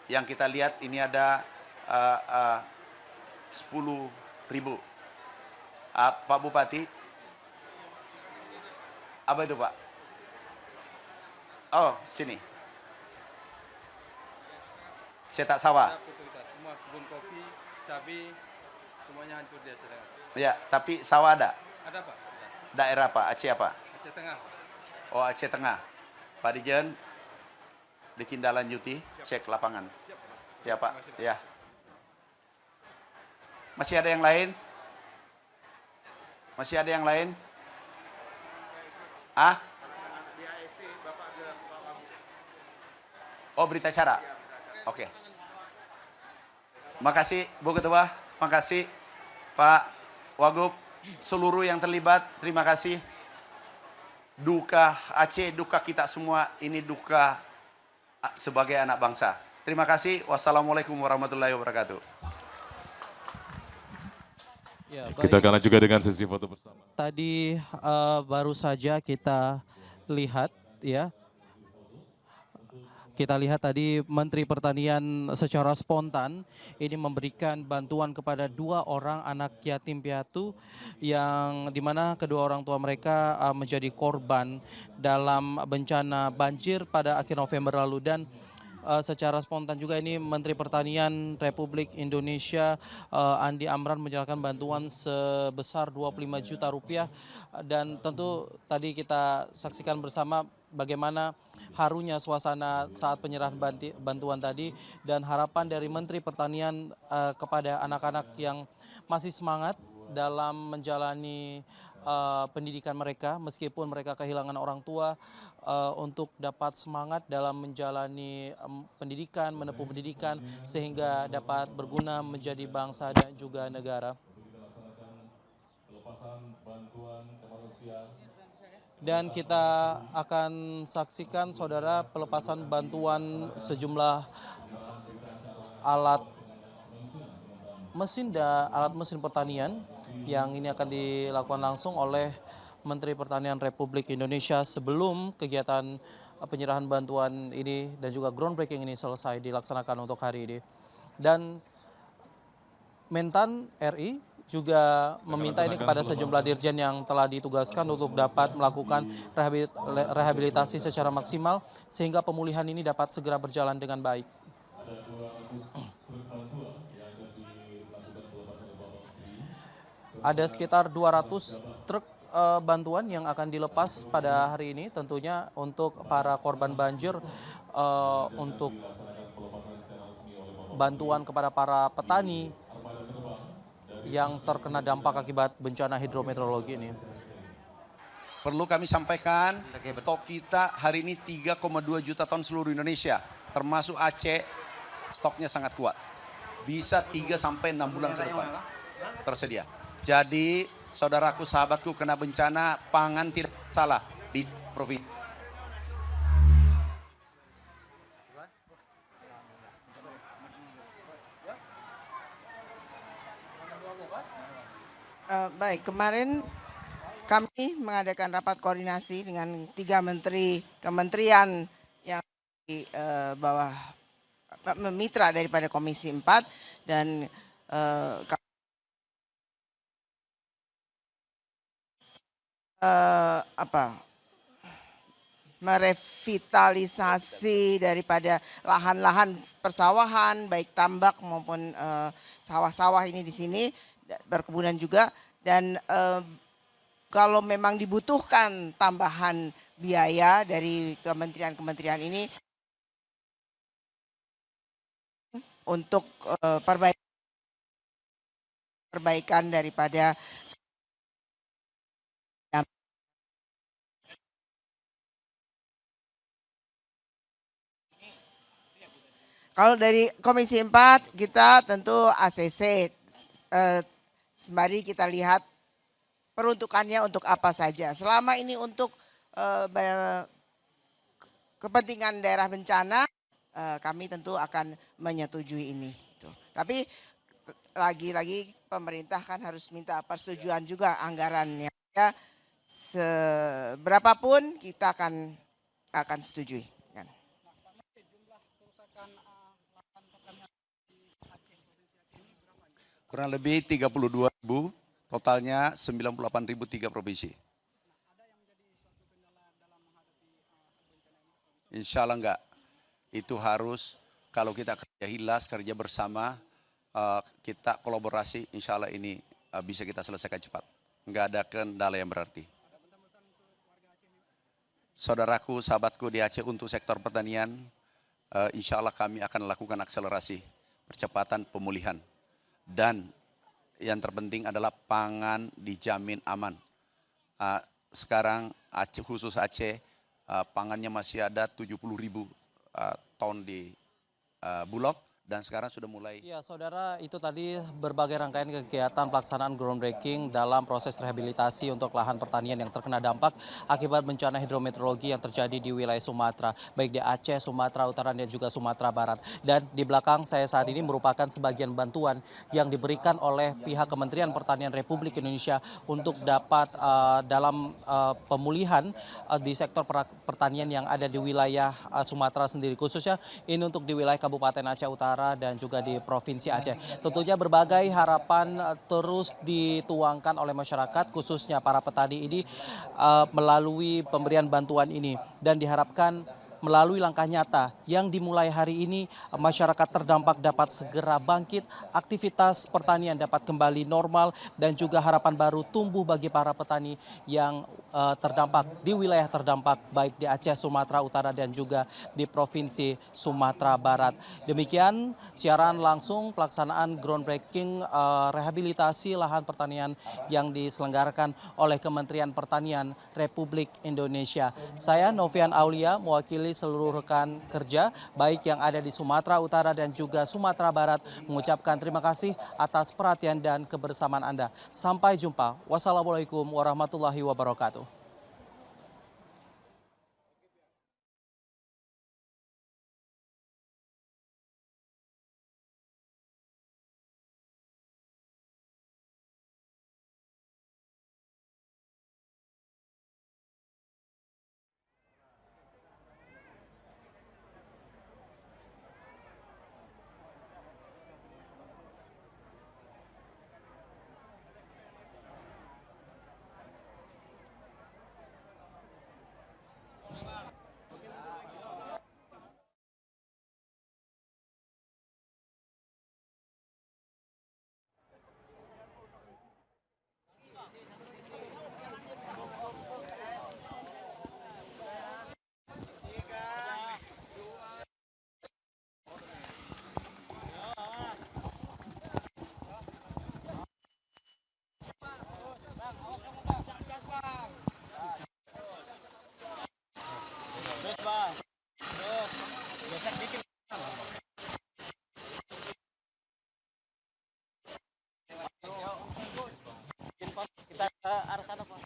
Yang kita lihat ini ada 10.000. Pak Bupati, apa itu Pak? Oh, sini. Cetak sawah. Semua kebun kopi, cabai, semuanya hancur di Aceh Tengah. Ya, tapi sawah ada? Ada Pak. Daerah apa? Aceh apa? Aceh Tengah. Oh, Aceh Tengah. Pak Dirjen, ditindaklanjuti, cek lapangan. Ya Pak, ya. Masih ada yang lain? Masih ada yang lain? Oh, berita acara? Oke. Makasih Bu Ketua, makasih Pak Wagub, seluruh yang terlibat, terima kasih. Duka Aceh, duka kita semua, ini duka sebagai anak bangsa. Terima kasih. Wassalamualaikum warahmatullahi wabarakatuh. Ya, kita akan juga dengan sesi foto bersama. Tadi baru saja kita lihat ya Kita lihat tadi Menteri Pertanian secara spontan ini memberikan bantuan kepada 2 orang anak yatim piatu yang dimana kedua orang tua mereka menjadi korban dalam bencana banjir pada akhir November lalu. Dan secara spontan juga ini Menteri Pertanian Republik Indonesia Andi Amran menyerahkan bantuan sebesar 25 juta rupiah. Dan tentu tadi kita saksikan bersama bagaimana harunya suasana saat penyerahan bantuan tadi, dan harapan dari Menteri Pertanian kepada anak-anak yang masih semangat dalam menjalani pendidikan mereka meskipun mereka kehilangan orang tua, untuk dapat semangat dalam menjalani pendidikan, menempuh pendidikan sehingga dapat berguna menjadi bangsa dan juga negara. Dan kita akan saksikan saudara pelepasan bantuan sejumlah alat mesin pertanian yang ini akan dilakukan langsung oleh Menteri Pertanian Republik Indonesia sebelum kegiatan penyerahan bantuan ini dan juga groundbreaking ini selesai dilaksanakan untuk hari ini. Dan Mentan RI juga meminta ini kepada sejumlah dirjen yang telah ditugaskan untuk dapat melakukan rehabilitasi secara maksimal sehingga pemulihan ini dapat segera berjalan dengan baik. Ada sekitar 200 truk bantuan yang akan dilepas pada hari ini tentunya untuk para korban banjir, untuk bantuan kepada para petani yang terkena dampak akibat bencana hidrometeorologi ini. Perlu kami sampaikan, stok kita hari ini 3,2 juta ton seluruh Indonesia, termasuk Aceh, stoknya sangat kuat. Bisa 3 sampai 6 bulan ke depan tersedia. Jadi, saudaraku, sahabatku kena bencana, pangan tidak salah di provinsi. Baik, kemarin kami mengadakan rapat koordinasi dengan 3 menteri kementerian yang di bawah mitra daripada Komisi 4 dan merevitalisasi daripada lahan-lahan persawahan baik tambak maupun sawah-sawah ini di sini, perkebunan juga. Dan kalau memang dibutuhkan tambahan biaya dari kementerian-kementerian ini untuk perbaikan daripada kalau dari Komisi 4 kita tentu ACC, sembari kita lihat peruntukannya untuk apa saja. Selama ini untuk kepentingan daerah bencana, kami tentu akan menyetujui ini. Tapi lagi-lagi pemerintah kan harus minta persetujuan juga anggarannya. Ya, seberapapun kita akan setujui. Kurang lebih 32.000, totalnya 98.000 3 provinsi. Insya Allah enggak. Itu harus kalau kita kerja hilas, kerja bersama, kita kolaborasi, insya Allah ini bisa kita selesaikan cepat. Enggak ada kendala yang berarti. Saudaraku, sahabatku di Aceh untuk sektor pertanian, insya Allah kami akan lakukan akselerasi percepatan pemulihan. Dan yang terpenting adalah pangan dijamin aman. Sekarang Aceh, khusus Aceh, pangannya masih ada 70.000 ton di Bulog dan sekarang sudah mulai. Ya, saudara, itu tadi berbagai rangkaian kegiatan pelaksanaan groundbreaking dalam proses rehabilitasi untuk lahan pertanian yang terkena dampak akibat bencana hidrometeorologi yang terjadi di wilayah Sumatera, baik di Aceh, Sumatera Utara, dan juga Sumatera Barat. Dan di belakang saya saat ini merupakan sebagian bantuan yang diberikan oleh pihak Kementerian Pertanian Republik Indonesia untuk dapat dalam pemulihan di sektor pertanian yang ada di wilayah Sumatera sendiri, khususnya ini untuk di wilayah Kabupaten Aceh Utara dan juga di Provinsi Aceh. Tentunya berbagai harapan terus dituangkan oleh masyarakat, khususnya para petani ini melalui pemberian bantuan ini, dan diharapkan melalui langkah nyata yang dimulai hari ini, masyarakat terdampak dapat segera bangkit, aktivitas pertanian dapat kembali normal, dan juga harapan baru tumbuh bagi para petani yang terdampak di wilayah terdampak baik di Aceh, Sumatera Utara, dan juga di Provinsi Sumatera Barat. Demikian siaran langsung pelaksanaan groundbreaking rehabilitasi lahan pertanian yang diselenggarakan oleh Kementerian Pertanian Republik Indonesia. Saya Novian Aulia mewakili seluruh rekan kerja baik yang ada di Sumatera Utara dan juga Sumatera Barat mengucapkan terima kasih atas perhatian dan kebersamaan Anda. Sampai jumpa. Wassalamualaikum warahmatullahi wabarakatuh. Kita ke arah sana, Pak.